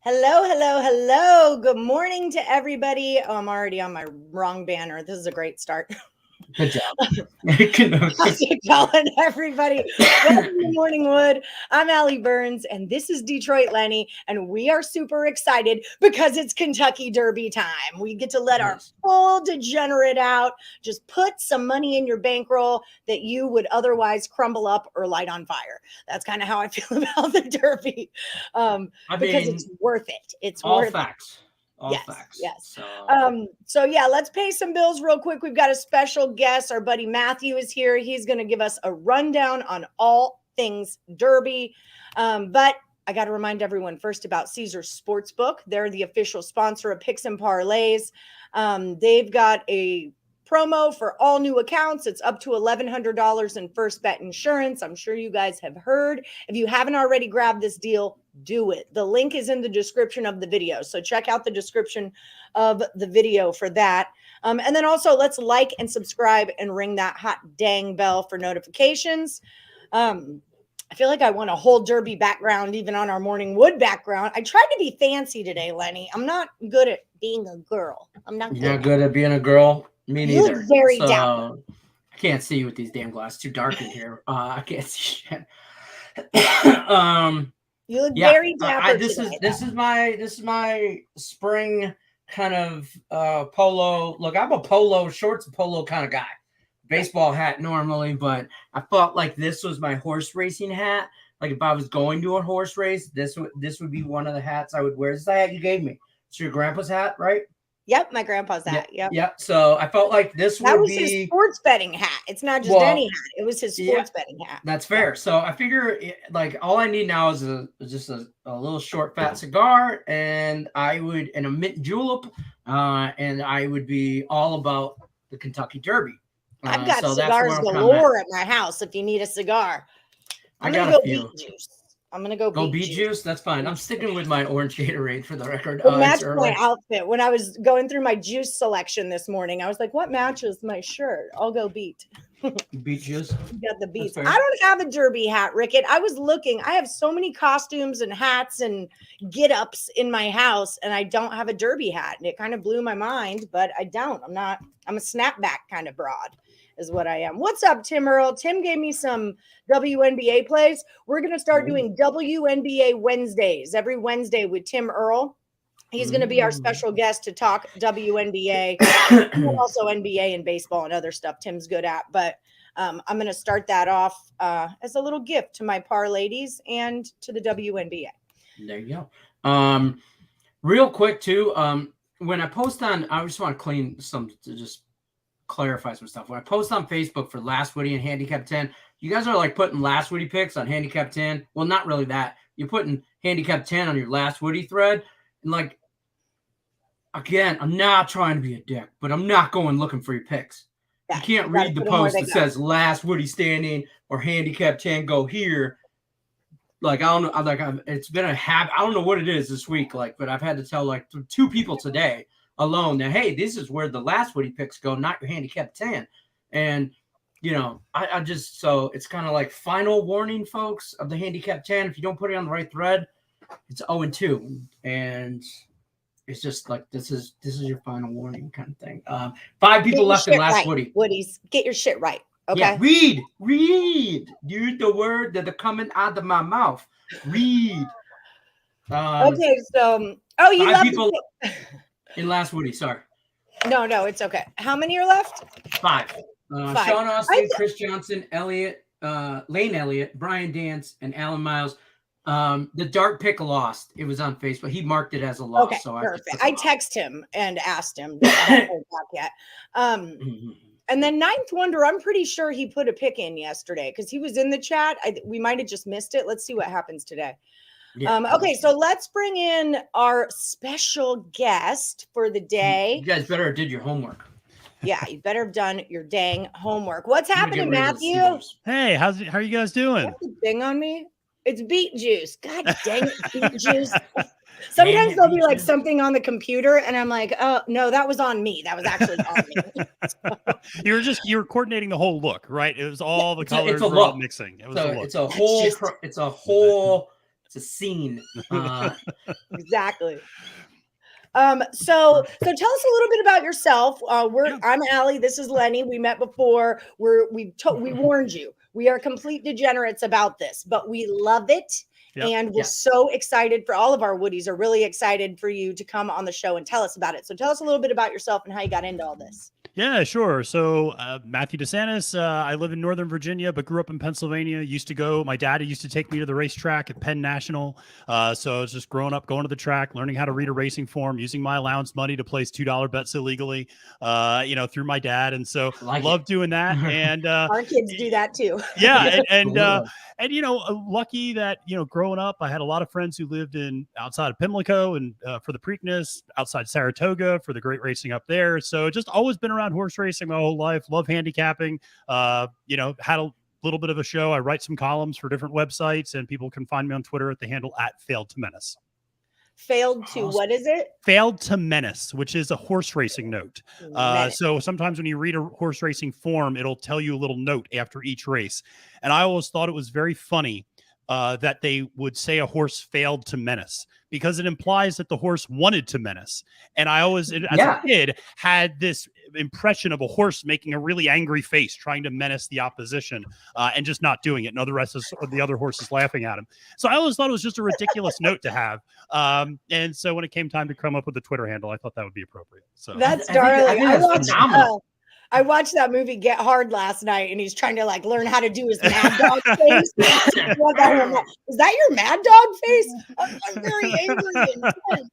Hello, hello, hello. Good morning to everybody. Oh, I'm already on my wrong banner. This is a great start. Good job. How's it going, everybody? Welcome to Morning Wood. I'm Allie Burns, and this is Detroit Lenny, and we are super excited because it's Kentucky Derby time. We get to let our full degenerate out, just put some money in your bankroll that you would otherwise crumble up or light on fire. That's kind of how I feel about the Derby, because it's worth it. It's all worth facts. It. All yes, facts. Yes. So yeah, let's pay some bills real quick. We've got a special guest. Our buddy Matthew is here. He's going to give us a rundown on all things Derby. But I got to remind everyone first about Caesars Sportsbook. They're the official sponsor of Picks and Parlays. They've got a promo for all new accounts. It's up to $1,100 in first bet insurance. I'm sure you guys have heard. If you haven't already grabbed this deal, do it. The link is in the description of the video. So check out the description of the video for that. And then also let's like and subscribe and ring that hot dang bell for notifications. I feel like I want a whole Derby background, even on our Morning Wood background. I tried to be fancy today, Lenny. I'm not good at being a girl. You're not good at being a girl? Me neither. You look very dapper. I can't see you with these damn glasses. Too dark in here. I can't see shit. You look very dapper. This is my spring kind of polo look. I'm a polo shorts and polo kind of guy. Baseball hat normally, but I felt like this was my horse racing hat. Like if I was going to a horse race, this would be one of the hats I would wear. This is the hat you gave me. It's your grandpa's hat, right? Yep, my grandpa's hat. Yep. So I felt like this that was his sports betting hat. It's not just any hat. It was his sports betting hat. That's fair. So I figure like all I need now is just a little short fat cigar, and a mint julep, and I would be all about the Kentucky Derby. I've got cigars galore at my house. If you need a cigar, I'm gonna go beet juice. I'm going to go beet juice. That's fine. I'm sticking with my orange Gatorade for the record. Match my outfit. When I was going through my juice selection this morning, I was like, what matches my shirt? I'll go beet. Beet juice? You got the beets. I don't have a Derby hat, Rickett. I was looking. I have so many costumes and hats and get-ups in my house, and I don't have a Derby hat. And it kind of blew my mind, but I don't. I'm a snapback kind of broad is what I am. What's up, Tim Earl? Tim gave me some WNBA plays. We're going to start doing WNBA Wednesdays every Wednesday with Tim Earl. He's going to be our special guest to talk WNBA and also NBA and baseball and other stuff Tim's good at. But I'm going to start that off as a little gift to my ladies and to the WNBA. There you go. Real quick, too, when I post on, I just want to clean some to just clarify some stuff. When I post on Facebook for Last Woody and Handicap 10, you guys are like putting Last Woody picks on Handicap 10. Well, not really that. You're putting Handicap 10 on your Last Woody thread. And like, again, I'm not trying to be a dick, but I'm not going looking for your picks. Yeah, you can't read the post that says Last Woody standing or Handicap 10 go here. Like, I don't know. It's been a habit. I don't know what it is this week, like, but I've had to tell like 2 people today alone that, hey, this is where the Last Woody picks go, not your Handicap 10. And, you know, I just, so it's kind of like final warning, folks, of the Handicap 10. If you don't put it on the right thread, it's 0-2. And it's just like, this is your final warning kind of thing. 5 people left in Last Woody. Woodies, get your shit right. Okay. Yeah, read. Use the word that are coming out of my mouth. Read. Okay, so, you 5 people in Last Woody, sorry. No, it's okay. How many are left? 5. 5. Sean Austin, Chris Johnson, Lane Elliott, Brian Dance, and Alan Miles. The dart pick lost. It was on Facebook. He marked it as a loss. Okay, so perfect. I texted him and asked him. I haven't heard back yet. And then Ninth Wonder, I'm pretty sure he put a pick in yesterday because he was in the chat. We might have just missed it. Let's see what happens today. Yeah. Okay, so let's bring in our special guest for the day. You guys better have did your homework. Yeah, you better have done your dang homework. What's happening, Matthew? Hey, how are you guys doing? What's the thing on me? It's beet juice. God dang it, beet juice. Sometimes there'll be like something on the computer, and I'm like, oh no, that was on me. That was actually on me. You were coordinating the whole look, right? It was all the colors were all mixing. It was it's a whole it's a scene. Exactly. So tell us a little bit about yourself. I'm Allie. This is Lenny. We met before. We warned you. We are complete degenerates about this, but we love it. Yep. And we're so excited for all of our Woodies are really excited for you to come on the show and tell us about it. So tell us a little bit about yourself and how you got into all this. Yeah, sure. So Matthew DeSantis, I live in Northern Virginia, but grew up in Pennsylvania. My dad used to take me to the racetrack at Penn National. So I was just growing up, going to the track, learning how to read a racing form, using my allowance money to place $2 bets illegally, through my dad. And so love doing that. And our kids do that too. Yeah. Lucky that, growing up, I had a lot of friends who lived outside of Pimlico and for the Preakness, outside Saratoga for the great racing up there. So just always been around horse racing my whole life. Love handicapping. Had a little bit of a show. I write some columns for different websites, and people can find me on Twitter at the handle @FailedToMenace. Failed to what is it? Failed to Menace, which is a horse racing note. So sometimes when you read a horse racing form, it'll tell you a little note after each race. And I always thought it was very funny that they would say a horse failed to menace, because it implies that the horse wanted to menace. And I always, as a kid, had this impression of a horse making a really angry face, trying to menace the opposition and just not doing it. And the other horses laughing at him. So I always thought it was just a ridiculous note to have. And so when it came time to come up with the Twitter handle, I thought that would be appropriate. So that's darling. I watched that movie Get Hard last night, and he's trying to learn how to do his mad dog face. Is that your mad dog face? I'm very angry and tense.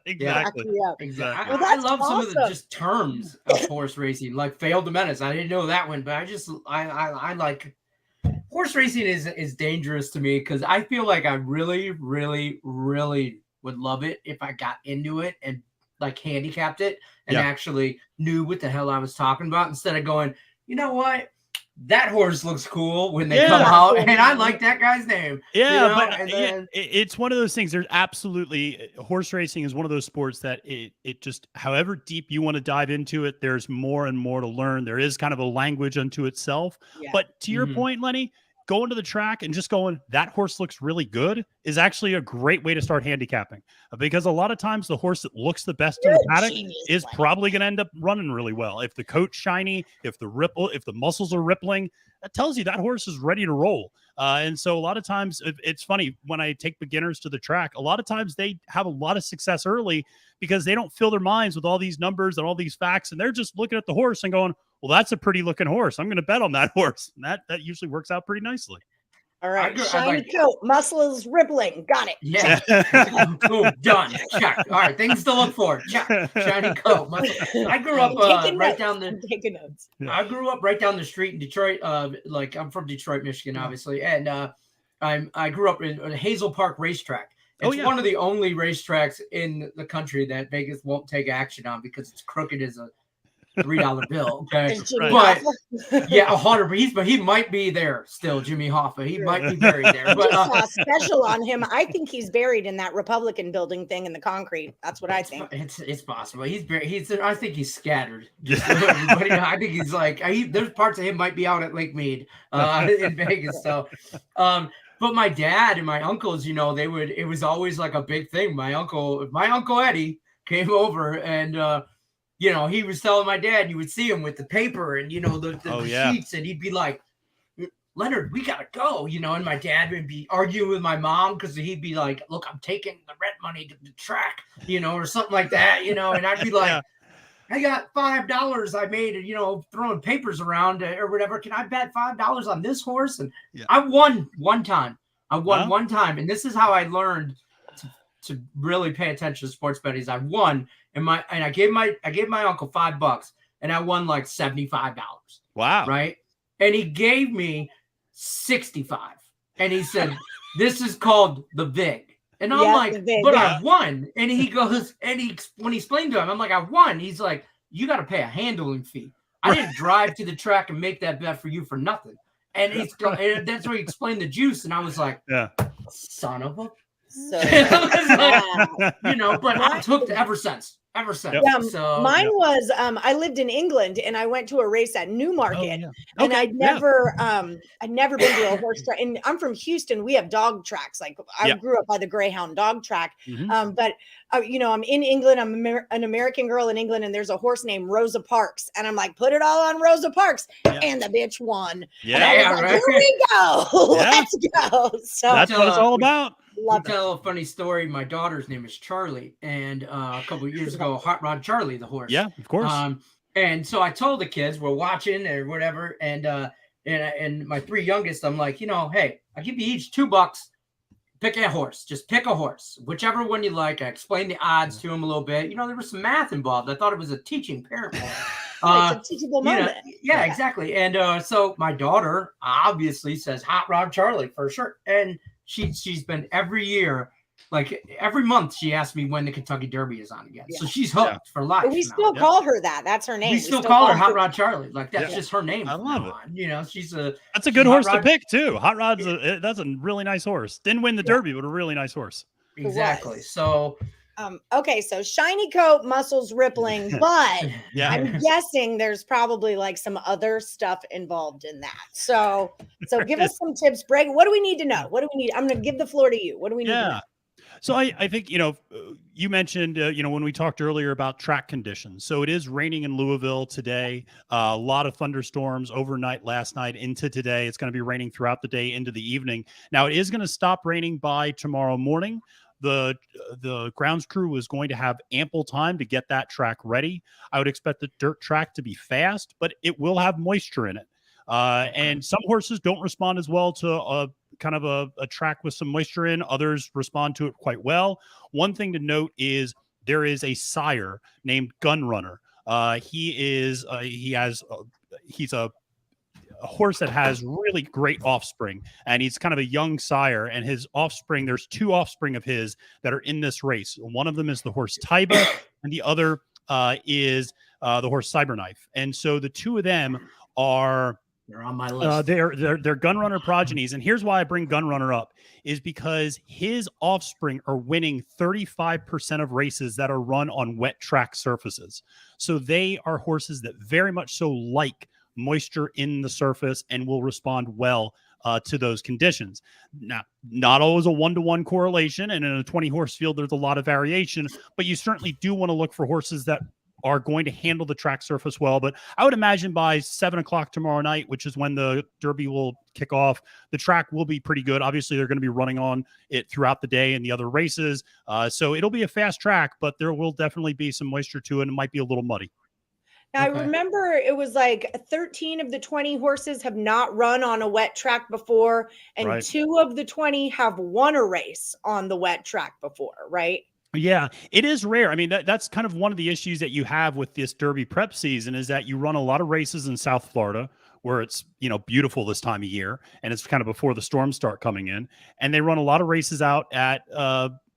Exactly. Well, I love some of the just terms of horse racing, like failed to menace. I didn't know that one, but I like horse racing is dangerous to me, because I feel like I really, really, really would love it if I got into it and handicapped it and actually knew what the hell I was talking about, instead of going, you know what, that horse looks cool when they come out, and I like that guy's name. It's one of those things. There's absolutely, horse racing is one of those sports that it just, however deep you want to dive into it, there's more and more to learn. There is kind of a language unto itself. But to your point, Lenny, going to the track and just going, that horse looks really good, is actually a great way to start handicapping, because a lot of times the horse that looks the best in the paddock is probably going to end up running really well. If the coat's shiny, if the muscles are rippling, that tells you that horse is ready to roll. And so a lot of times, it's funny when I take beginners to the track, a lot of times they have a lot of success early because they don't fill their minds with all these numbers and all these facts, and they're just looking at the horse and going, well, that's a pretty looking horse, I'm going to bet on that horse. And that usually works out pretty nicely. All right. Shiny coat, muscles rippling. Got it. Yeah. Cool. Done. Check. All right. Things to look for. Check. Shiny coat. I grew up right down the. Taking notes. I grew up right down the street in Detroit. I'm from Detroit, Michigan, obviously, and I grew up in a Hazel Park racetrack. It's one of the only racetracks in the country that Vegas won't take action on because it's crooked as a $3 bill. Okay. But 100. But he might be there still, Jimmy Hoffa. He might be buried there. But special on him. I think he's buried in that Republican building thing in the concrete. That's what I think. It's possible. He's buried. I think he's scattered. Everybody, I think he's there's parts of him might be out at Lake Mead in Vegas. So but my dad and my uncles, it was always like a big thing. My uncle Eddie came over, and he was telling my dad, you would see him with the paper and, the sheets, and he'd be like, Leonard, we got to go, and my dad would be arguing with my mom because he'd be like, look, I'm taking the rent money to the track, or something like that, and I'd be like, I got $5 I made, throwing papers around or whatever. Can I bet $5 on this horse? And I won one time. One time. And this is how I learned to really pay attention to sports betting. I won. And I gave my uncle $5 and I won like $75. Wow. Right. And he gave me 65. And he said, this is called the VIG. And I'm I won. And he goes, when he explained to him, I'm like, I won. He's like, you got to pay a handling fee. I didn't drive to the track and make that bet for you for nothing. And that's where he explained the juice. And I was like, son of a So, you know, but I was hooked ever since. Yeah, So mine was I lived in England and I went to a race at Newmarket, and Okay, I'd never been to a horse track. And I'm from Houston. We have dog tracks. Like I grew up by the Greyhound dog track. But you know, I'm in England. I'm an American girl in England, and there's a horse named Rosa Parks, and I'm like, put it all on Rosa Parks, and the bitch won. Yeah, and I was like, right. Here we go. Let's go. So that's what it's all about. I'll tell a funny story. My daughter's name is Charlie, and a couple of years ago, Hot Rod Charlie, the horse. Yeah, of course. And so I told the kids we're watching or whatever, and my 3 youngest, I'm like, you know, hey, I'll give you each $2. Pick a horse. Just pick a horse, whichever one you like. I explained the odds to them a little bit. You know, there was some math involved. I thought it was a teaching parent moment. It's a teachable moment. Yeah, exactly. And so my daughter obviously says Hot Rod Charlie for sure, and she's been every year, like every month, she asks me when the Kentucky Derby is on again. So she's hooked for life. But we still call her that. That's her name. We still call her Hot Rod Charlie. Like that's just her name. I love it. You know, that's a good horse to pick too. Hot Rod's that's a really nice horse. Didn't win the Derby, but a really nice horse. Exactly. So okay, so shiny coat, muscles rippling, but I'm guessing there's probably like some other stuff involved in that. So give us some tips, Breg. What do we need to know? What do we need? I'm going to give the floor to you. What do we need to know? So I think, you know, you mentioned, you know, when we talked earlier about track conditions. So it is raining in Louisville today. A lot of thunderstorms overnight last night into today. It's going to be raining throughout the day into the evening. Now it is going to stop raining by tomorrow morning. The grounds crew is going to have ample time to get that track ready. I would expect the dirt track to be fast, but it will have moisture in it. And some horses don't respond as well to a kind of a track with some moisture in. Others respond to it quite well. One thing to note is there is a sire named Gunrunner. He's a horse that has really great offspring, and he's kind of a young sire, and his offspring, there's 2 offspring of his that are in this race. One of them is the horse Taiba, and the other is the horse Cyberknife. And so the 2 of them are they're on my list. They're Gunrunner progenies. And here's why I bring Gunrunner up is because his offspring are winning 35% of races that are run on wet track surfaces. So they are horses that very much so like moisture in the surface and will respond well to those conditions. Now, not always a 1-to-1 correlation, and in a 20-horse field, there's a lot of variation, but you certainly do want to look for horses that are going to handle the track surface well. But I would imagine by 7 o'clock tomorrow night, which is when the Derby will kick off, the track will be pretty good. Obviously, they're going to be running on it throughout the day and the other races. So it'll be a fast track, but there will definitely be some moisture to it, and it might be a little muddy. Now, I remember it was like 13 of the 20 horses have not run on a wet track before, and 2 of the 20 have won a race on the wet track before, right? Yeah, it is rare. I mean, that's kind of one of the issues that you have with this Derby prep season is that you run a lot of races in South Florida where it's, you know, beautiful this time of year, and it's kind of before the storms start coming in, and they run a lot of races out at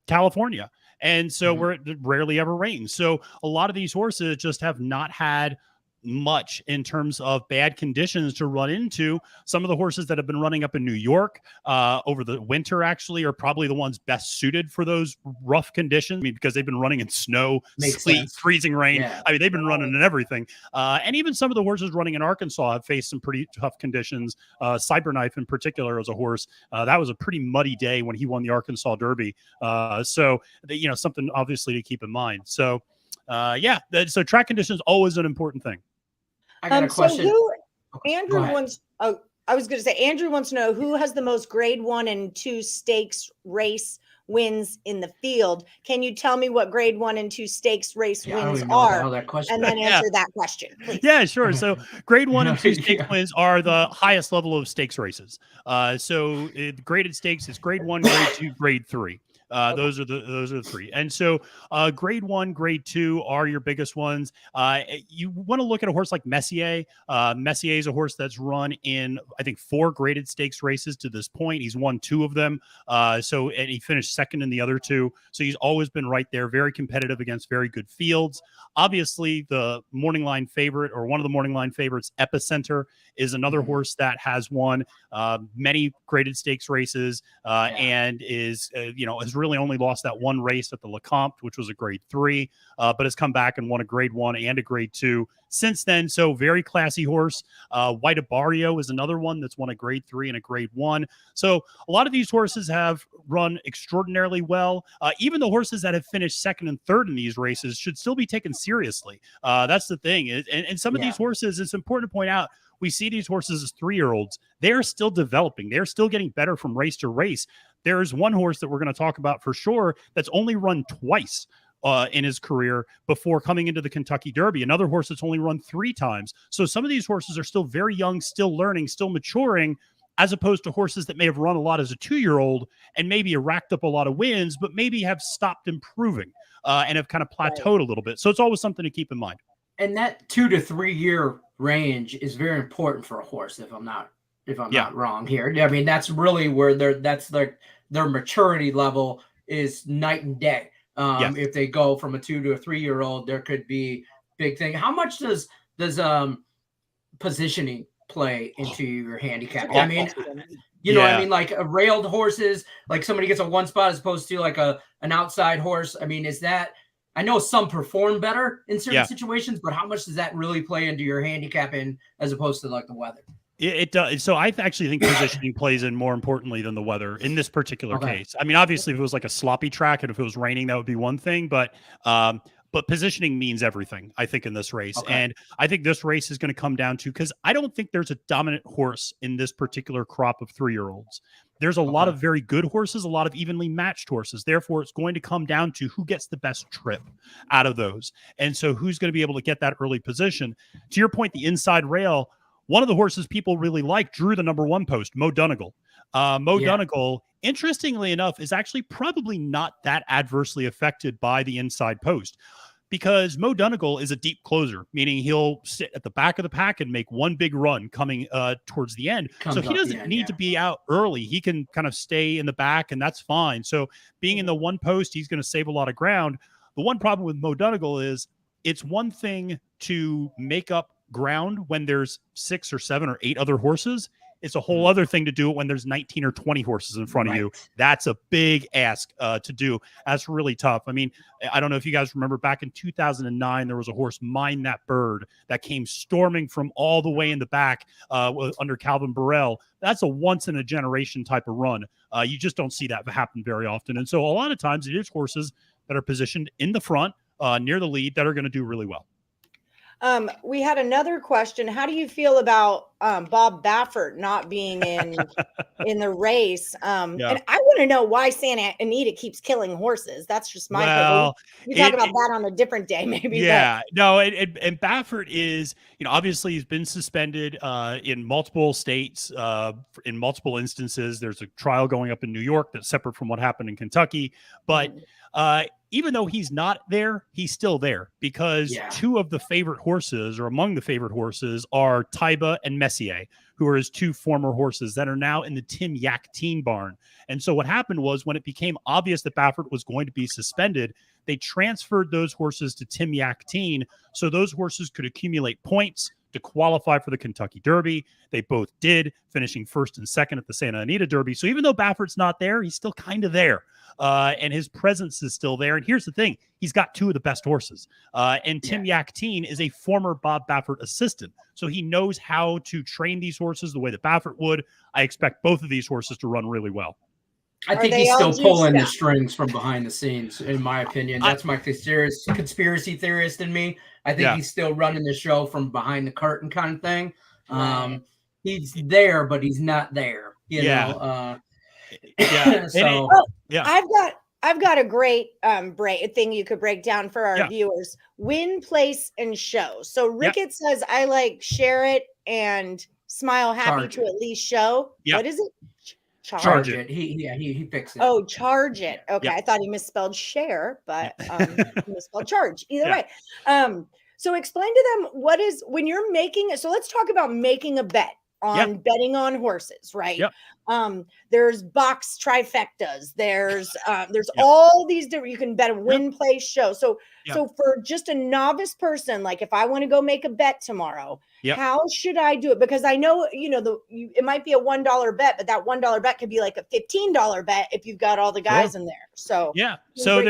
California. And so where it rarely ever rains. So a lot of these horses just have not had much in terms of bad conditions to run into. Some of the horses that have been running up in New York over the winter actually are probably the ones best suited for those rough conditions. I mean, because they've been running in snow, sleet, freezing rain. Yeah. I mean, they've been running in everything. And even some of the horses running in Arkansas have faced some pretty tough conditions. Cyberknife in particular is a horse. That was a pretty muddy day when he won the Arkansas Derby. So, you know, something obviously to keep in mind. So, so track conditions always an important thing. I got a question. So Andrew wants. Oh, I was going to say Andrew wants to know who has the most Grade 1 and 2 stakes race wins in the field. Can you tell me what Grade 1 and 2 stakes race wins are? And then answer that question, please. Yeah, sure. So Grade 1 and 2 stakes wins are the highest level of stakes races. So graded stakes is Grade 1, Grade 2, Grade 3. Those are the 3. And so Grade 1, Grade 2 are your biggest ones. You want to look at a horse like Messier. Messier is a horse that's run in, I think, 4 graded stakes races to this point. He's won 2 of them. And he finished second in the other 2. So he's always been right there, very competitive against very good fields. Obviously, the morning line favorite, or one of the morning line favorites, Epicenter, is another horse that has won many graded stakes races and is, has really only lost that one race at the Lecomte, which was a grade 3, but has come back and won a grade 1 and a grade 2 since then. So very classy horse. White Barrio is another one that's won a grade 3 and a grade 1. So a lot of these horses have run extraordinarily well. Even the horses that have finished second and third in these races should still be taken seriously. That's the thing. And some of these horses, it's important to point out, we see these horses as 3-year-olds. They're still developing. They're still getting better from race to race. There's one horse that we're going to talk about for sure that's only run twice in his career before coming into the Kentucky Derby. Another horse that's only run 3 times. So some of these horses are still very young, still learning, still maturing, as opposed to horses that may have run a lot as a 2-year-old and maybe have racked up a lot of wins, but maybe have stopped improving and have kind of plateaued a little bit. So it's always something to keep in mind. And that 2 to 3 year range is very important for a horse, if I'm not wrong here. I mean, that's really where their maturity level is night and day. If they go from a 2 to a 3-year-old, there could be big thing. How much does positioning play into your handicap? I mean, you know, I mean, like railed horses, like somebody gets a one spot as opposed to like an outside horse. I mean, is that, I know some perform better in certain situations, but how much does that really play into your handicapping as opposed to like the weather? It does. So I actually think positioning plays in more importantly than the weather in this particular case. I mean, obviously, if it was like a sloppy track and if it was raining, that would be one thing. But positioning means everything, I think, in this race. And I think this race is going to come down to, because I don't think there's a dominant horse in this particular crop of 3-year-olds. There's a lot of very good horses, a lot of evenly matched horses. Therefore, it's going to come down to who gets the best trip out of those. And so who's going to be able to get that early position. To your point, the inside rail, one of the horses people really like drew the number 1 post, Mo Donegal. Donegal, interestingly enough, is actually probably not that adversely affected by the inside post, because Mo Donegal is a deep closer, meaning he'll sit at the back of the pack and make one big run coming towards the end. So he doesn't need to be out early. He can kind of stay in the back, and that's fine. So being in the 1 post, he's going to save a lot of ground. The one problem with Mo Donegal is it's one thing to make up ground when there's 6 or 7 or 8 other horses. It's a whole other thing to do it when there's 19 or 20 horses in front of you. That's a big ask to do. That's really tough. I mean, I don't know if you guys remember back in 2009, there was a horse, Mind That Bird, that came storming from all the way in the back under Calvin Burrell. That's a once in a generation type of run. You just don't see that happen very often. And so a lot of times it is horses that are positioned in the front near the lead that are going to do really well. We had another question. How do you feel about Bob Baffert not being in the race? And I want to know why Santa Anita keeps killing horses. That's just my opinion. We talk about that on a different day, maybe. Yeah, no, and Baffert is, you know, obviously he's been suspended in multiple states, in multiple instances. There's a trial going up in New York that's separate from what happened in Kentucky, but even though he's not there, he's still there, because 2 of the favorite horses, or among the favorite horses, are Taiba and Messier, who are his 2 former horses that are now in the Tim Yakteen barn. And so what happened was, when it became obvious that Baffert was going to be suspended, they transferred those horses to Tim Yakteen so those horses could accumulate points to qualify for the Kentucky Derby. They both did, finishing 1st and 2nd at the Santa Anita Derby. So even though Baffert's not there, he's still kind of there. And his presence is still there. And here's the thing. He's got 2 of the best horses. And Tim Yakteen is a former Bob Baffert assistant. So he knows how to train these horses the way that Baffert would. I expect both of these horses to run really well. I think he's still pulling the strings from behind the scenes, in my opinion. That's my conspiracy theorist in me. I think he's still running the show from behind the curtain kind of thing. He's there, but he's not there. You know? So I've got a great thing you could break down for our viewers. Win, place, and show. So Rickett says, I like share it and smile happy to at least show. What is it? Charge it. He fixed it. Oh, charge it. Okay. I thought he misspelled share, but he misspelled charge. Either way. So explain to them when you're making it. So let's talk about making a bet. on betting on horses, right? Yep. There's box trifectas. There's all these different, you can bet a win, play, show. So for just a novice person, like if I want to go make a bet tomorrow, how should I do it? Because I know, it might be a $1 bet, but that $1 bet could be like a $15 bet if you've got all the guys in there. So so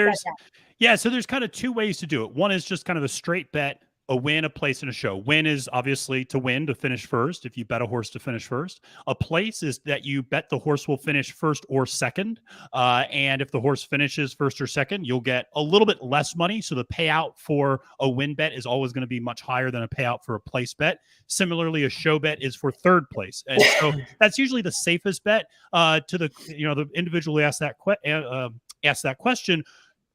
there's kind of two ways to do it. One is just kind of a straight bet, a win, a place, and a show. Win is obviously to win, to finish first, if you bet a horse to finish first. A place is that you bet the horse will finish first or second. And if the horse finishes first or second, you'll get a little bit less money. So the payout for a win bet is always going to be much higher than a payout for a place bet. Similarly, a show bet is for third place. And so that's usually the safest bet to the individual who asked that question.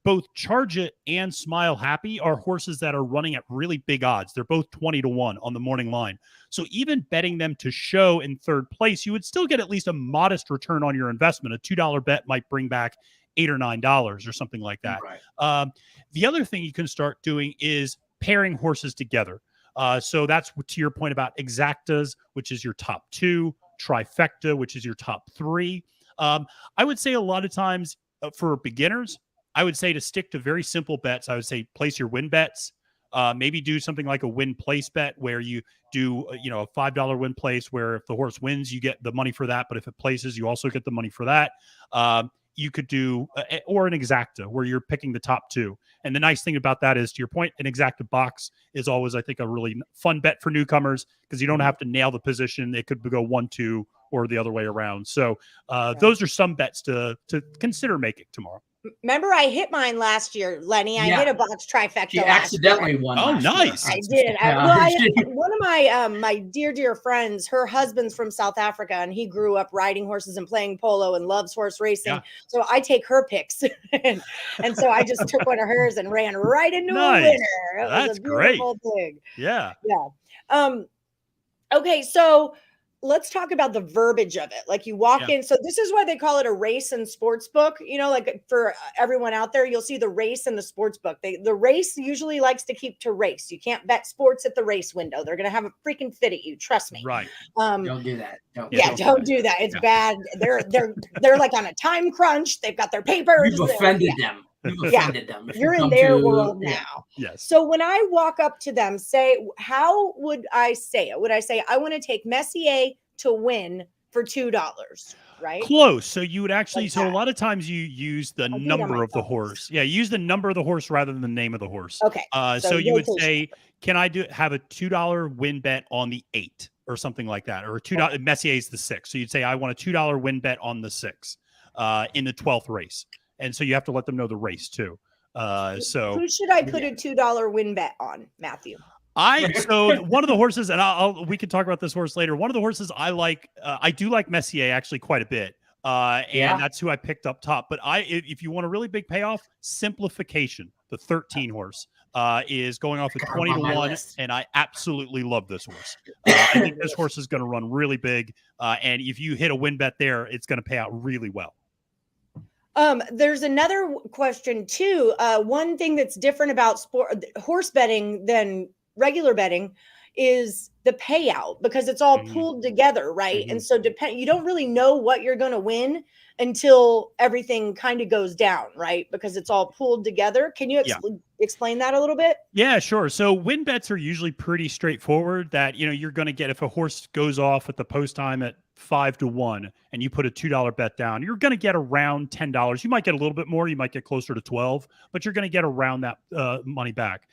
Both Charge It and Smile Happy are horses that are running at really big odds. They're both 20-1 on the morning line. So even betting them to show in third place, you would still get at least a modest return on your investment. A $2 bet might bring back $8 or $9 or something like that. Right. The other thing you can start doing is pairing horses together. So that's to your point about exactas, which is your top 2, trifecta, which is your top 3. I would say a lot of times for beginners, I would say to stick to very simple bets. I would say place your win bets. Maybe do something like a win place bet where you do, a $5 win place where if the horse wins, you get the money for that. But if it places, you also get the money for that. You could do, or an exacta where you're picking the top 2. And the nice thing about that is, to your point, an exacta box is always, I think, a really fun bet for newcomers because you don't have to nail the position. It could go 1-2 or the other way around. So those are some bets to consider making tomorrow. Remember, I hit mine last year, Lenny. I hit a box trifecta. She accidentally won. Oh, nice! I did. One of my dear friends, her husband's from South Africa, and he grew up riding horses and playing polo and loves horse racing. Yeah. So I take her picks, and so I just took one of hers and ran right into a winner. That's great. Thing. Yeah. Okay, so let's talk about the verbiage of it. Like you walk in. So this is why they call it a race and sports book. Like for everyone out there, you'll see the race and the sports book. The race usually likes to keep to race. You can't bet sports at the race window. They're going to have a freaking fit at you. Trust me. Right. Don't do that. Don't do that. It's bad. They're like on a time crunch. They've got their papers. You've offended them. You've offended them. You're in their world now. Yes. So when I walk up to them, how would I say it? Would I say, I want to take Messier to win for $2, right? Close. So you would actually, a lot of times you use the number of the horse. Yeah. Use the number of the horse rather than the name of the horse. Okay. So you would say, can I have a $2 win bet on the 8 or something like that? Or a $2, Messier is the 6. So you'd say, I want a $2 win bet on the 6 in the 12th race. And so you have to let them know the race too. So who should I put a $2 win bet on, Matthew? So one of the horses, and we can talk about this horse later. One of the horses I like, I do like Messier actually quite a bit. And that's who I picked up top. But if you want a really big payoff, Simplification, the 13 horse, is going off at 20-1, and I absolutely love this horse. I think this horse is going to run really big, and if you hit a win bet there, it's going to pay out really well. There's another question too. One thing that's different about horse betting than regular betting is the payout, because it's all pooled together, right? And so you don't really know what you're going to win until everything kind of goes down, right? Because it's all pooled together. Can you explain that a little bit? Yeah, sure. So win bets are usually pretty straightforward, that, you're going to get, if a horse goes off at the post time at 5-1 and you put a $2 bet down, you're going to get around $10. You might get a little bit more. You might get closer to 12, but you're going to get around that money back.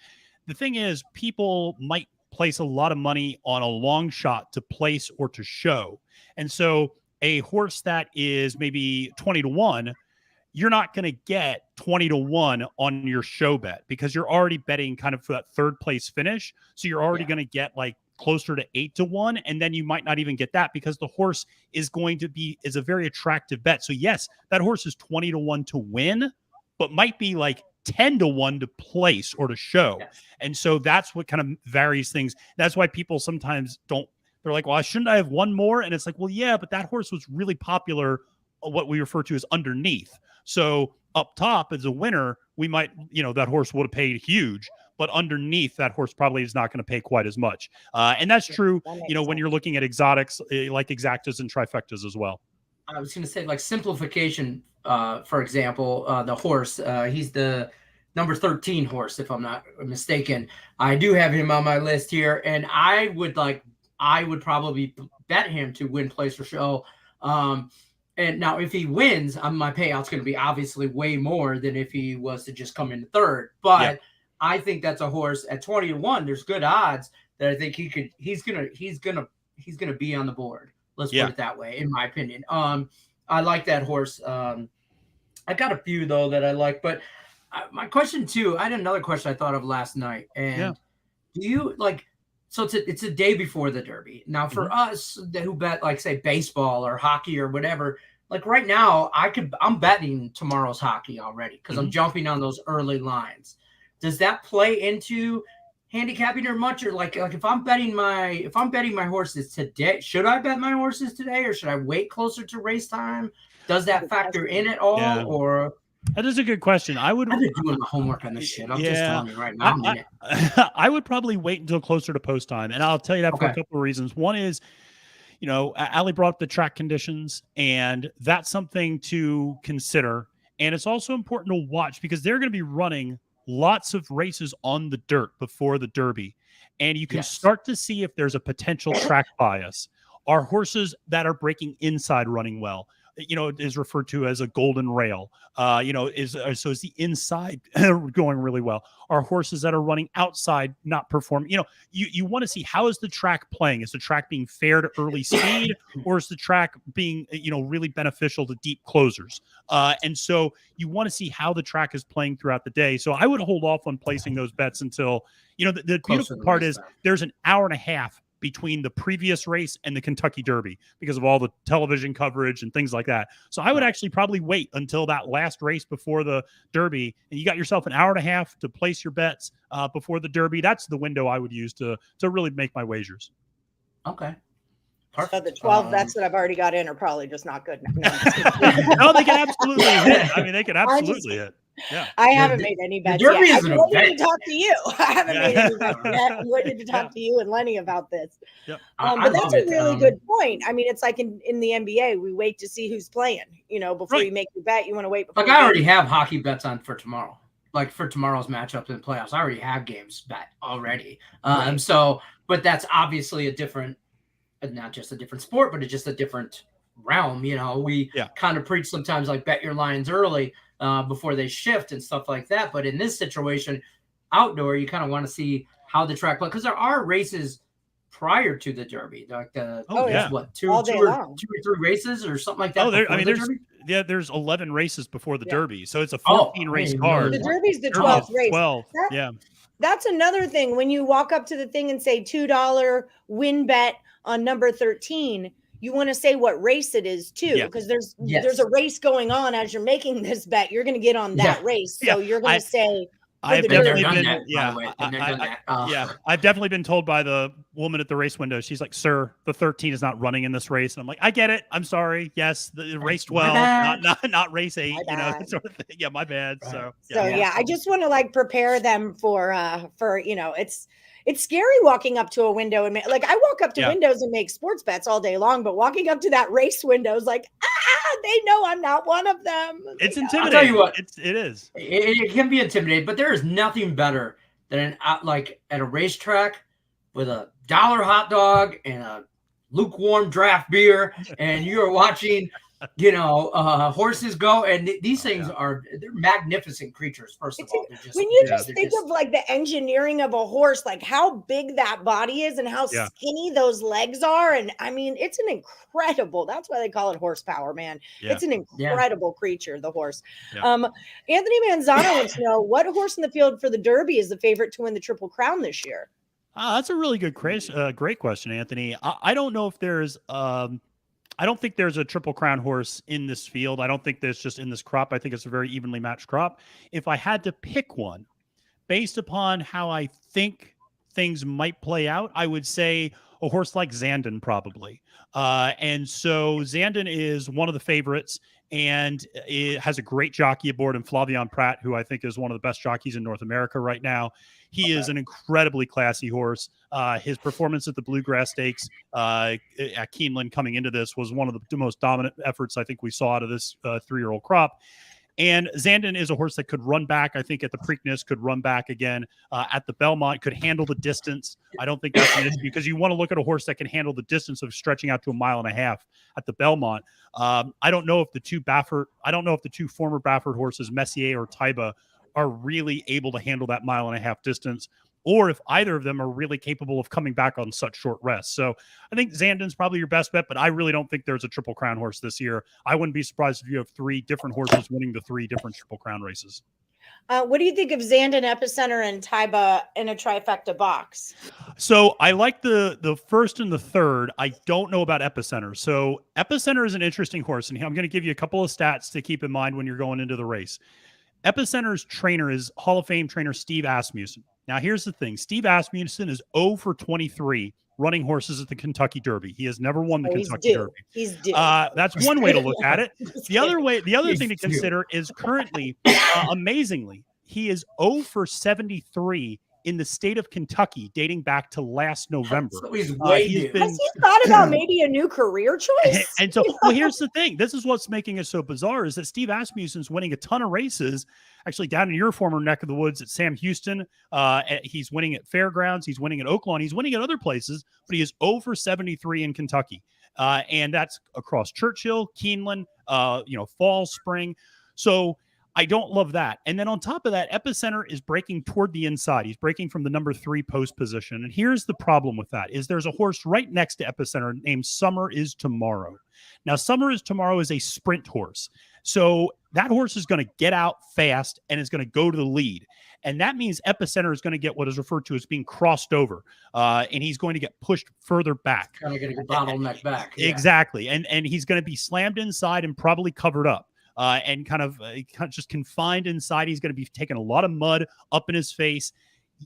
The thing is, people might place a lot of money on a long shot to place or to show. And so a horse that is maybe 20-1, you're not going to get 20-1 on your show bet, because you're already betting kind of for that third place finish. So you're already going to get like closer to 8-1. And then you might not even get that, because the horse is a very attractive bet. So yes, that horse is 20-1 to win, but might be like 10-1 to place or to show. Yes. And so that's what kind of varies things. That's why people sometimes they're like, well, shouldn't I have one more? And it's like, well, yeah, but that horse was really popular, what we refer to as underneath. So up top as a winner, we might, that horse would have paid huge, but underneath that horse probably is not going to pay quite as much. And that's true, when you're looking at exotics like exactas and trifectas as well. I was going to say, like, simplification, for example, the horse, he's the number 13 horse, if I'm not mistaken. I do have him on my list here, and I would probably bet him to win, place, or show. And now if he wins, my payout's going to be obviously way more than if he was to just come in third. But I think that's a horse at 20-1. There's good odds that I think he's gonna be on the board. Let's put it that way, in my opinion. I like that horse. I got a few though that I like, but my question too, I had another question I thought of last night. And do you like, so it's a day before the Derby. Now for us who bet, like, say, baseball or hockey or whatever, like right now I'm betting tomorrow's hockey already because I'm jumping on those early lines. Does that play into handicapping or much? Or like if I'm betting my horses today, should I bet my horses today or should I wait closer to race time? Does that factor in at all? Yeah. Or that is a good question. I've been doing my homework on this shit. I'm just telling you right now. I would probably wait until closer to post time. And I'll tell you that for a couple of reasons. One is, Ali brought up the track conditions, and that's something to consider. And it's also important to watch because they're going to be running lots of races on the dirt before the Derby. And you can start to see if there's a potential track bias. Are horses that are breaking inside running well? Is referred to as a golden rail. So is the inside going really well? Are horses that are running outside not performing? You want to see how is the track playing? Is the track being fair to early speed, or is the track being really beneficial to deep closers? And so you want to see how the track is playing throughout the day. So I would hold off on placing those bets until the beautiful part is there's an hour and a half between the previous race and the Kentucky Derby because of all the television coverage and things like that. So I would actually probably wait until that last race before the Derby, and you got yourself an hour and a half to place your bets before the Derby. That's the window I would use to really make my wagers. Okay. Perfect. So the 12 bets that I've already got in are probably just not good enough. No, they can absolutely hit. I mean, they can absolutely hit. Yeah, I haven't made any bets yet. I wanted to talk to you. I haven't made any bets yet. I wanted to talk to you and Lenny about this. Yep. But that's a really good point. I mean, it's like in the NBA, we wait to see who's playing. Before you make your bet, you want to wait. Like I already have hockey bets on for tomorrow. Like for tomorrow's matchups in playoffs, I already have games bet already. So, but that's obviously a different, not just a different sport, but it's just a different realm. We kind of preach sometimes like bet your lines early. Before they shift and stuff like that. But in this situation, outdoor, you kind of want to see how the track plays because there are races prior to the Derby. Like two or three races or something like that. There's 11 races before the Derby, so it's a 14 race card. The Derby's the 12th race. 12. That's another thing. When you walk up to the thing and say $2 win bet on number 13. You want to say what race it is too, because there's a race going on as you're making this bet. You're going to get on that race, so you're going to say. I've definitely been told by the woman at the race window. She's like, "Sir, the 13 is not running in this race." And I'm like, "I get it. I'm sorry. Yes, the race 12, not race 8. Sort of thing. Yeah, my bad." Right. So I just want to prepare them for it's scary walking up to a window and I walk up to windows and make sports bets all day long, but walking up to that race window is like, they know I'm not one of them. It's intimidating. I'll tell you what, it is. It can be intimidating, but there is nothing better than at a racetrack with a $1 hot dog and a lukewarm draft beer, and you're watching horses go, and these things they're magnificent creatures. First of all, when you just think of the engineering of a horse, how big that body is and how skinny those legs are, and I mean, it's an incredible. That's why they call it horsepower, man. It's an incredible creature, the horse. Anthony Manzano wants to know what horse in the field for the Derby is the favorite to win the Triple Crown this year. That's a really good, great question, Anthony. I don't know if there's. I don't think there's a Triple Crown horse in this field. I don't think there's just in this crop. I think it's a very evenly matched crop. If I had to pick one, based upon how I think things might play out, I would say a horse like Zandon probably. And so Zandon is one of the favorites, and it has a great jockey aboard in Flavian Pratt, who I think is one of the best jockeys in North America right now. He is an incredibly classy horse. His performance at the Bluegrass Stakes at Keeneland coming into this was one of the most dominant efforts I think we saw out of this 3-year-old crop. And Zandon is a horse that could run back, I think, at the Preakness, could run back again at the Belmont, could handle the distance. I don't think that's an issue because you want to look at a horse that can handle the distance of stretching out to 1.5 miles at the Belmont. I don't know if the two former Baffert horses, Messier or Taiba, are really able to handle that 1.5 mile distance, or if either of them are really capable of coming back on such short rests. So I think Zandon's probably your best bet, but I really don't think there's a Triple Crown horse this year. I wouldn't be surprised if you have 3 different horses winning the 3 different Triple Crown races. What do you think of Zandon, Epicenter, and Taiba in a trifecta box? So I like the first and the third. I don't know about Epicenter. So Epicenter is an interesting horse, and I'm going to give you a couple of stats to keep in mind when you're going into the race. Epicenter's trainer is Hall of Fame trainer Steve Asmussen. Now, here's the thing. Steve Asmussen is 0 for 23 running horses at the Kentucky Derby. He has never won the Kentucky Derby. He's due. That's one way to look at it. The other thing to consider is currently, amazingly, he is 0 for 73 in the state of Kentucky, dating back to last November. So he's Has he thought about maybe a new career choice? And so, well, here's the thing. This is what's making it so bizarre is that Steve Asmussen's winning a ton of races, actually down in your former neck of the woods at Sam Houston. He's winning at Fairgrounds. He's winning at Oaklawn. He's winning at other places, but he is 0 for 73 in Kentucky. And that's across Churchill, Keeneland, fall, spring. So I don't love that. And then on top of that, Epicenter is breaking toward the inside. He's breaking from the number 3 post position. And here's the problem with that is there's a horse right next to Epicenter named Summer is Tomorrow. Now, Summer is Tomorrow is a sprint horse. So that horse is going to get out fast and is going to go to the lead. And that means Epicenter is going to get what is referred to as being crossed over. And he's going to get pushed further back. Kind of going to get bottleneck back. Yeah. Exactly. And he's going to be slammed inside and probably covered up. And kind of just confined inside. He's going to be taking a lot of mud up in his face.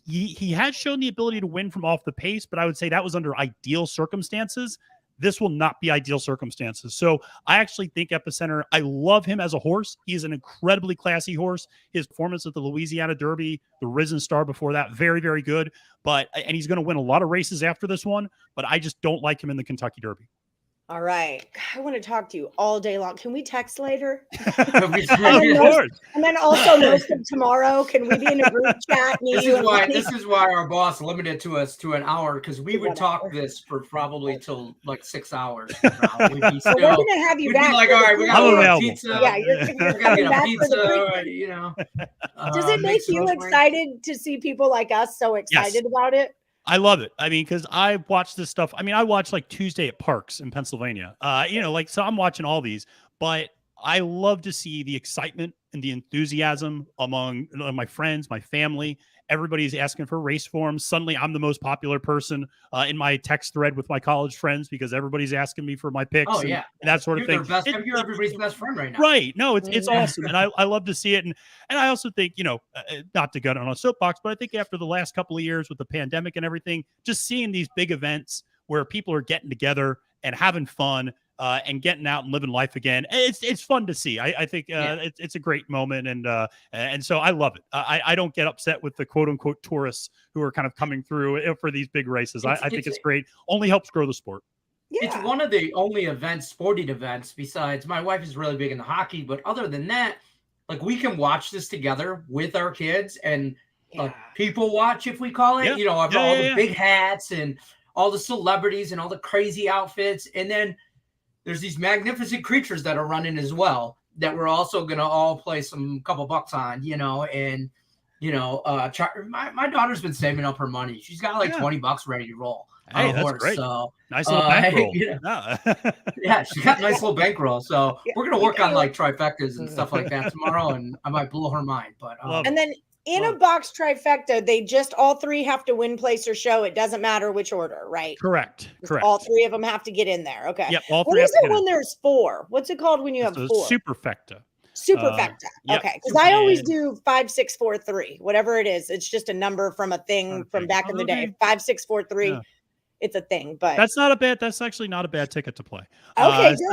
He has shown the ability to win from off the pace, but I would say that was under ideal circumstances. This will not be ideal circumstances. So I actually think Epicenter, I love him as a horse. He is an incredibly classy horse. His performance at the Louisiana Derby, the Risen Star before that, very, very good. And he's going to win a lot of races after this one, but I just don't like him in the Kentucky Derby. All right. I want to talk to you all day long. Can we text later? Of course. And then also most of tomorrow, can we be in a group chat? This is why our boss limited us to an hour, because we would talk this for probably till like 6 hours. We'd be we're gonna have you back. Be like, all right, we got a pizza. Yeah, you're gonna get a pizza. Does it make you excited to see people like us so excited about it? I love it. I mean, because I watch this stuff. I mean, I watch like Tuesday at Parks in Pennsylvania. So I'm watching all these, but I love to see the excitement and the enthusiasm among my friends, my family. Everybody's asking for race forms. Suddenly, I'm the most popular person in my text thread with my college friends because everybody's asking me for my picks. Oh, yeah. And that sort of thing. You're everybody's best friend right now. Right. No, it's awesome. And I love to see it. And I also think, not to get on a soapbox, but I think after the last couple of years with the pandemic and everything, just seeing these big events where people are getting together and having fun and getting out and living life again. It's fun to see. I think it's a great moment. And so I love it. I don't get upset with the quote unquote tourists who are kind of coming through for these big races. I think it's great. Only helps grow the sport. Yeah. It's one of the only sporting events besides my wife is really big into hockey. But other than that, like we can watch this together with our kids and people watch, if we call it, all the big hats and all the celebrities and all the crazy outfits. And then there's these magnificent creatures that are running as well that we're also going to all play some couple bucks on, and, my daughter's been saving up her money. She's got like $20 ready to roll. Hey, that's great. So, nice little bankroll. Yeah, she's got a nice little bankroll. So we're going to work on like trifectas and stuff like that tomorrow. And I might blow her mind, but, and then in a box trifecta, they just all 3 have to win, place, or show. It doesn't matter which order, right? Correct. All 3 of them have to get in there. Okay. Yep. All 3. What is it when there's 4? What's it called when you have 4? Superfecta. Superfecta. Okay. Because I always do 5, 6, 4, 3. Whatever it is, it's just a number from a thing from back in the day. 5, 6, 4, 3. it's a thing. But that's actually not a bad ticket to play. Okay, good.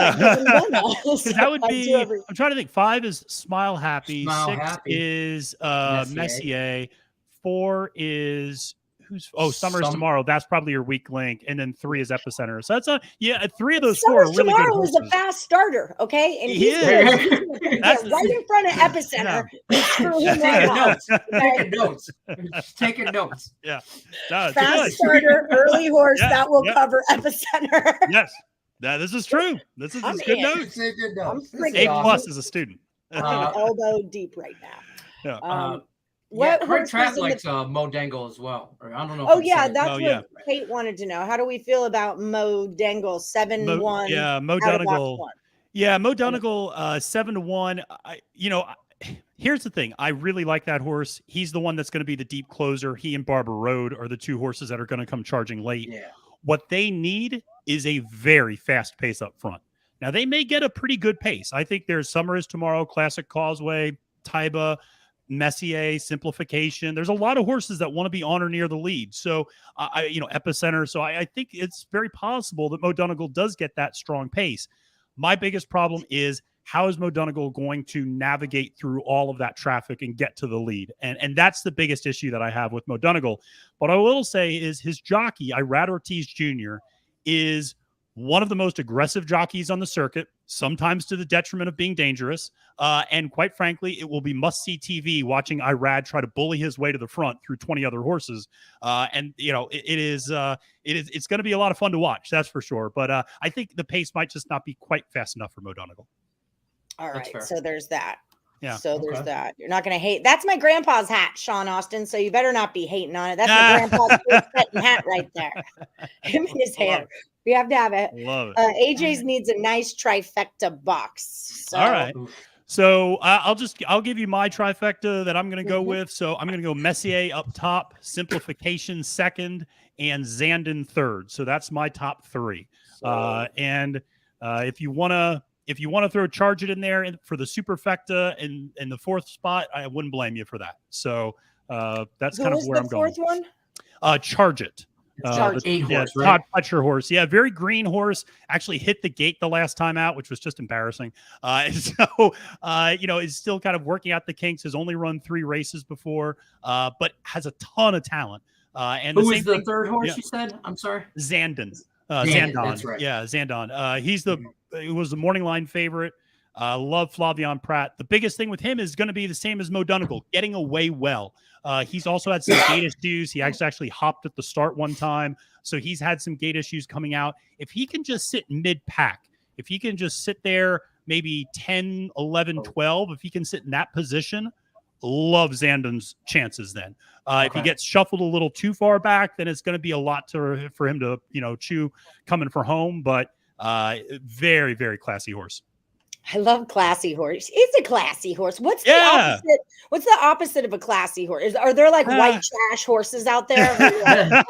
That would be. I'm trying to think. 5 is Smile Happy. 6 is Messier. 4 is Summer's Tomorrow. That's probably your weak link, and then 3 is Epicenter. So that's 3 of those 4 are really good. Tomorrow is a fast starter, okay, and he's right in front of Epicenter. Taking notes. Yeah, fast starter, early horse that will cover Epicenter. Yes, this is true. This is good notes. A+ as a student. I'm elbow deep right now. Yeah. Craig Trapp likes Mo Dangle as well. Or I don't know. That's what Kate wanted to know. How do we feel about Mo Dangle 7-1? Yeah, Mo Donegal. Yeah, Mo Donegal 7-1. Here's the thing. I really like that horse. He's the one that's going to be the deep closer. He and Barbara Road are the 2 horses that are going to come charging late. Yeah. What they need is a very fast pace up front. Now they may get a pretty good pace. I think there's Summer is Tomorrow, Classic Causeway, Taiba, Messier, Simplification. There's a lot of horses that want to be on or near the lead. So, Epicenter. So I think it's very possible that Mo Donegal does get that strong pace. My biggest problem is how is Mo Donegal going to navigate through all of that traffic and get to the lead? And that's the biggest issue that I have with Mo Donegal. What I will say is his jockey, Irad Ortiz Jr., is one of the most aggressive jockeys on the circuit, sometimes to the detriment of being dangerous. And quite frankly, it will be must-see TV watching Irad try to bully his way to the front through 20 other horses. It's going to be a lot of fun to watch, that's for sure. But I think the pace might just not be quite fast enough for Mo Donegal. All right, so there's that. Yeah. So there's that. You're not going to hate. That's my grandpa's hat, Sean Austin. So you better not be hating on it. That's my grandpa's hat right there. Him and his hair. We have to have it. Love it. AJ's needs a nice trifecta box. So. All right. So I'll give you my trifecta that I'm going to go with. So I'm going to go Messier up top, Simplification second, and Zandon third. So that's my top 3. If you want to throw Charge It in there for the superfecta in the 4th spot, I wouldn't blame you for that. So that's kind of where I'm going. Who's the 4th one? Charge It. Horse, right? Todd Pletcher horse. Yeah, very green horse. Actually hit the gate the last time out, which was just embarrassing. Is still kind of working out the kinks. Has only run 3 races before, but has a ton of talent. And who was the third horse you said? I'm sorry. Zandon. Zandon. That's right. Yeah, Zandon. He was the morning line favorite. Love Flavian Pratt. The biggest thing with him is going to be the same as Mo Donegal, getting away well. He's also had some gait issues. He actually hopped at the start one time. So he's had some gait issues coming out. If he can just sit mid-pack, if he can just sit there maybe 10, 11, 12, if he can sit in that position, love Zandon's chances then. If he gets shuffled a little too far back, then it's going to be a lot for him to, chew coming for home. But very, very classy horse. I love classy horse. It's a classy horse. What's the opposite? What's the opposite of a classy horse? Are there like white trash horses out there? That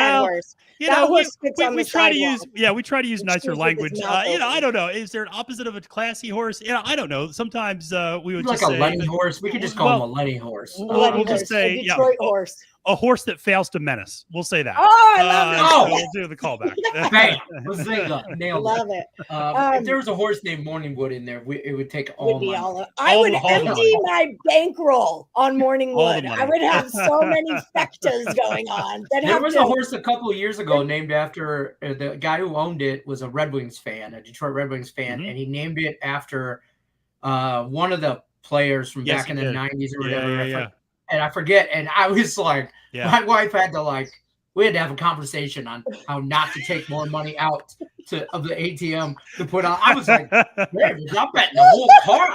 horse. We try to use nicer language. I don't know. Is there an opposite of a classy horse? I don't know. Sometimes we would just like say a Lenny horse. We could just call him a Lenny horse. We'll just say a Detroit horse. A horse that fails to menace. We'll say that. Oh, I love it. So we'll do the callback. Bam. Nailed love it. If there was a horse named Morningwood in there, it would take all my I would empty my bankroll on Morningwood. I would have so many fectas going on. There was a horse a couple of years ago named after the guy who owned it was a Red Wings fan, a Detroit Red Wings fan, and he named it after one of the players from back in the 90s or whatever. Yeah. And I forget. And I was like, my wife had to we had to have a conversation on how not to take more money out of the ATM to put on. I was like, man, I'm betting the whole car.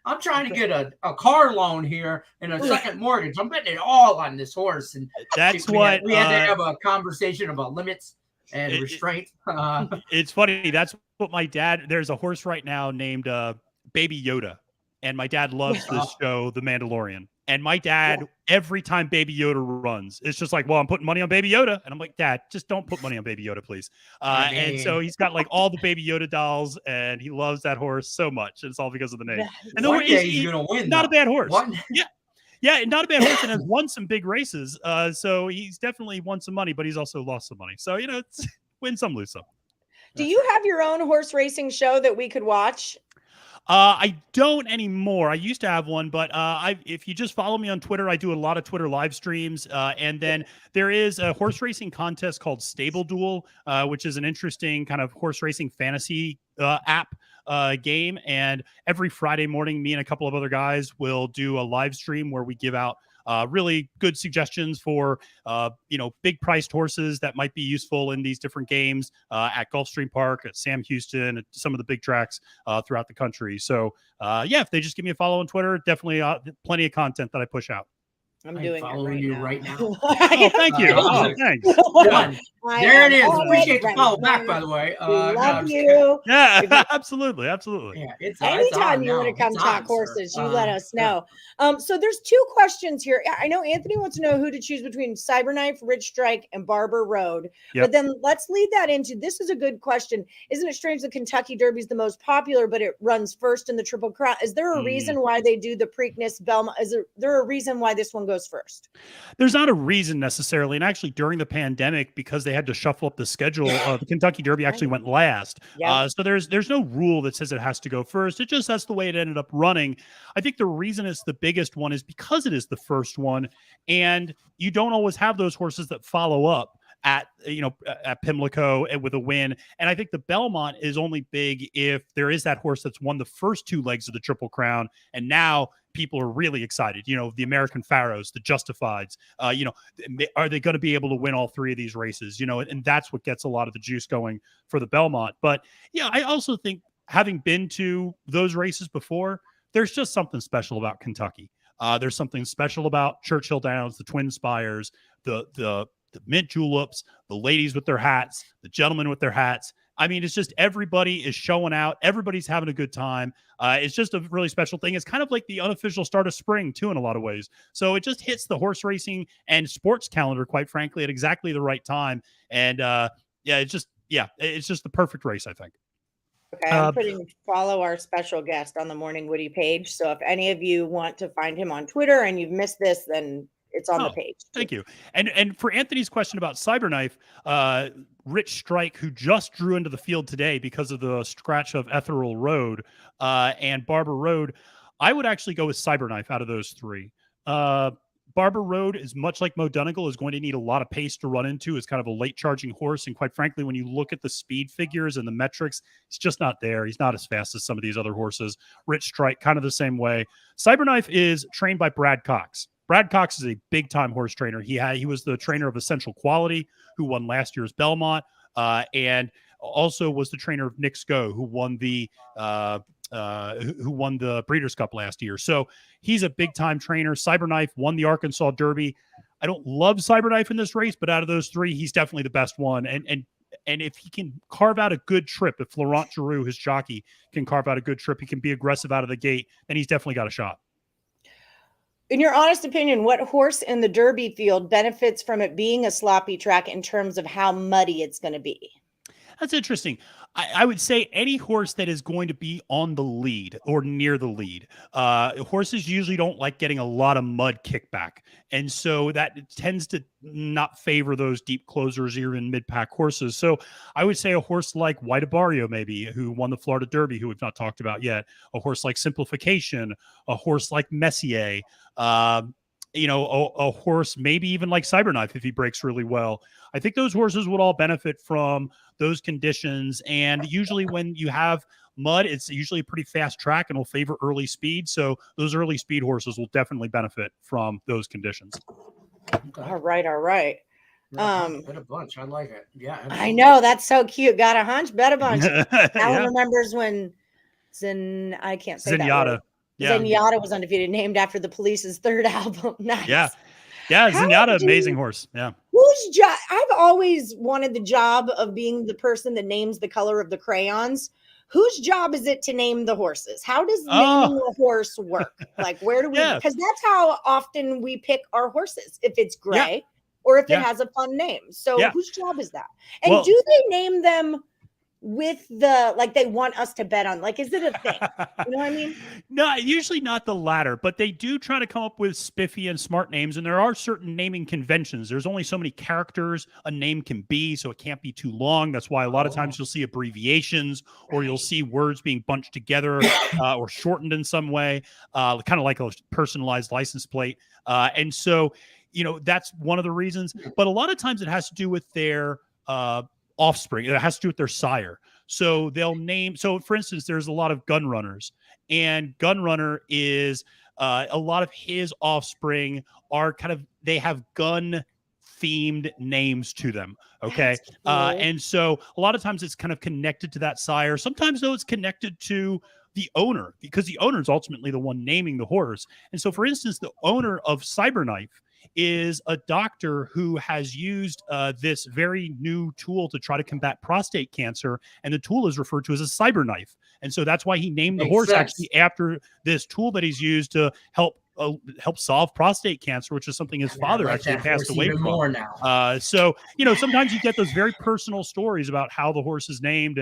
I'm trying to get a car loan here and a second mortgage. I'm betting it all on this horse. And that's we had to have a conversation about limits and restraint. It's funny. That's what my dad, there's a horse right now named Baby Yoda. And my dad loves this show, The Mandalorian. And my dad, every time Baby Yoda runs, it's just like, well, I'm putting money on Baby Yoda. And I'm like, Dad, just don't put money on Baby Yoda, please. And so he's got all the Baby Yoda dolls, and he loves that horse so much. And it's all because of the name. And the horse, he's going to win. Not a bad horse. Yeah, not a bad horse and has won some big races. So he's definitely won some money, but he's also lost some money. So, it's win some, lose some. Do you have your own horse racing show that we could watch? I don't anymore. I used to have one, but if you just follow me on Twitter, I do a lot of Twitter live streams. And then there is a horse racing contest called Stable Duel, which is an interesting kind of horse racing fantasy app game. And every Friday morning, me and a couple of other guys will do a live stream where we give out really good suggestions for, big priced horses that might be useful in these different games at Gulfstream Park, at Sam Houston, at some of the big tracks throughout the country. So, if they just give me a follow on Twitter, definitely plenty of content that I push out. I'm doing following you right now. Oh, thank you. Oh, thanks. Done. There it is. Appreciate the follow back, by the way. Love you. Yeah, absolutely. Yeah, it's anytime it's you want to come talk horses, you let us know. So there's two questions here. I know Anthony wants to know who to choose between Cyberknife, Rich Strike, and Barber Road. Yep. But then let's lead that into, this is a good question. Isn't it strange the Kentucky Derby is the most popular, but it runs first in the Triple Crown? Is there a reason why they do the Preakness Belmont? Is there a reason why this one goes first? There's not a reason necessarily. And actually during the pandemic, because they had to shuffle up the schedule, the Kentucky Derby actually went last. Yeah. So there's no rule that says it has to go first. It just, that's the way it ended up running. I think the reason it's the biggest one is because it is the first one, and you don't always have those horses that follow up at Pimlico and with a win. And I think the Belmont is only big if there is that horse that's won the first two legs of the Triple Crown, and now people are really excited. The American Pharaohs, the Justifieds, are they going to be able to win all three of these races? And that's what gets a lot of the juice going for the Belmont. But yeah, I also think, having been to those races before, there's just something special about Kentucky. There's something special about Churchill Downs, the Twin Spires, the mint juleps, the ladies with their hats, the gentlemen with their hats. I mean, it's just everybody is showing out. Everybody's having a good time. It's just a really special thing. It's kind of like the unofficial start of spring, too, in a lot of ways. So it just hits the horse racing and sports calendar, quite frankly, at exactly the right time. And it's just the perfect race, I think. Okay, I'm putting follow our special guest on the Morning Woody page. So if any of you want to find him on Twitter and you've missed this, then it's on the page. Thank you. And for Anthony's question about Cyberknife, Rich Strike, who just drew into the field today because of the scratch of Ethereal Road and Barber Road, I would actually go with Cyberknife out of those three. Barber Road is much like Mo Donegal, is going to need a lot of pace to run into. It's kind of a late charging horse. And quite frankly, when you look at the speed figures and the metrics, he's just not there. He's not as fast as some of these other horses. Rich Strike, kind of the same way. Cyberknife is trained by Brad Cox. Brad Cox is a big-time horse trainer. He was the trainer of Essential Quality, who won last year's Belmont, and also was the trainer of Nick Sko, who won the Breeders' Cup last year. So he's a big-time trainer. Cyberknife won the Arkansas Derby. I don't love Cyberknife in this race, but out of those three, he's definitely the best one. And if he can carve out a good trip, if Florent Giroux, his jockey, can carve out a good trip, he can be aggressive out of the gate, then he's definitely got a shot. In your honest opinion, what horse in the Derby field benefits from it being a sloppy track in terms of how muddy it's going to be? That's interesting. I would say any horse that is going to be on the lead or near the lead. Horses usually don't like getting a lot of mud kickback. And so that tends to not favor those deep closers, even mid-pack horses. So I would say a horse like White Barrio, maybe, who won the Florida Derby, who we've not talked about yet. A horse like Simplification, a horse like Messier, a horse maybe even like Cyberknife if he breaks really well. I think those horses would all benefit from those conditions. And usually when you have mud, it's usually a pretty fast track and will favor early speed. So those early speed horses will definitely benefit from those conditions. Okay. All right. Bet a bunch. I like it. Yeah. I know. That's so cute. Got a hunch. Bet a bunch. Alan remembers when I can't say Zenyatta. that word. Yeah. Zenyatta was undefeated, named after the Police's third album. Nice. Yeah, Zenyatta, amazing horse. Yeah. Whose job? I've always wanted the job of being the person that names the color of the crayons. Whose job is it to name the horses? How does naming a horse work? Like, where do we? Because that's how often we pick our horses. If it's gray or if it has a fun name. So whose job is that? And do they name them with the, like, they want us to bet on? Like, is it a thing? You know what I mean? No, usually not the latter, but they do try to come up with spiffy and smart names, and there are certain naming conventions. There's only so many characters a name can be, so it can't be too long. That's why a lot of times you'll see abbreviations, or you'll see words being bunched together or shortened in some way, kind of like a personalized license plate. And so, that's one of the reasons. But a lot of times it has to do with their offspring. It has to do with their sire. So they'll name. So for instance, there's a lot of gun runners, and gun runner is a lot of his offspring are they have gun themed names to them. Okay. Cool. And so a lot of times it's kind of connected to that sire. Sometimes though it's connected to the owner, because the owner is ultimately the one naming the horse. And so for instance, the owner of Cyberknife is a doctor who has used this very new tool to try to combat prostate cancer, and the tool is referred to as a cyberknife. And so that's why he named the horse actually after this tool that he's used to help solve prostate cancer, which is something his father actually passed away from. More now. So sometimes you get those very personal stories about how the horse is named,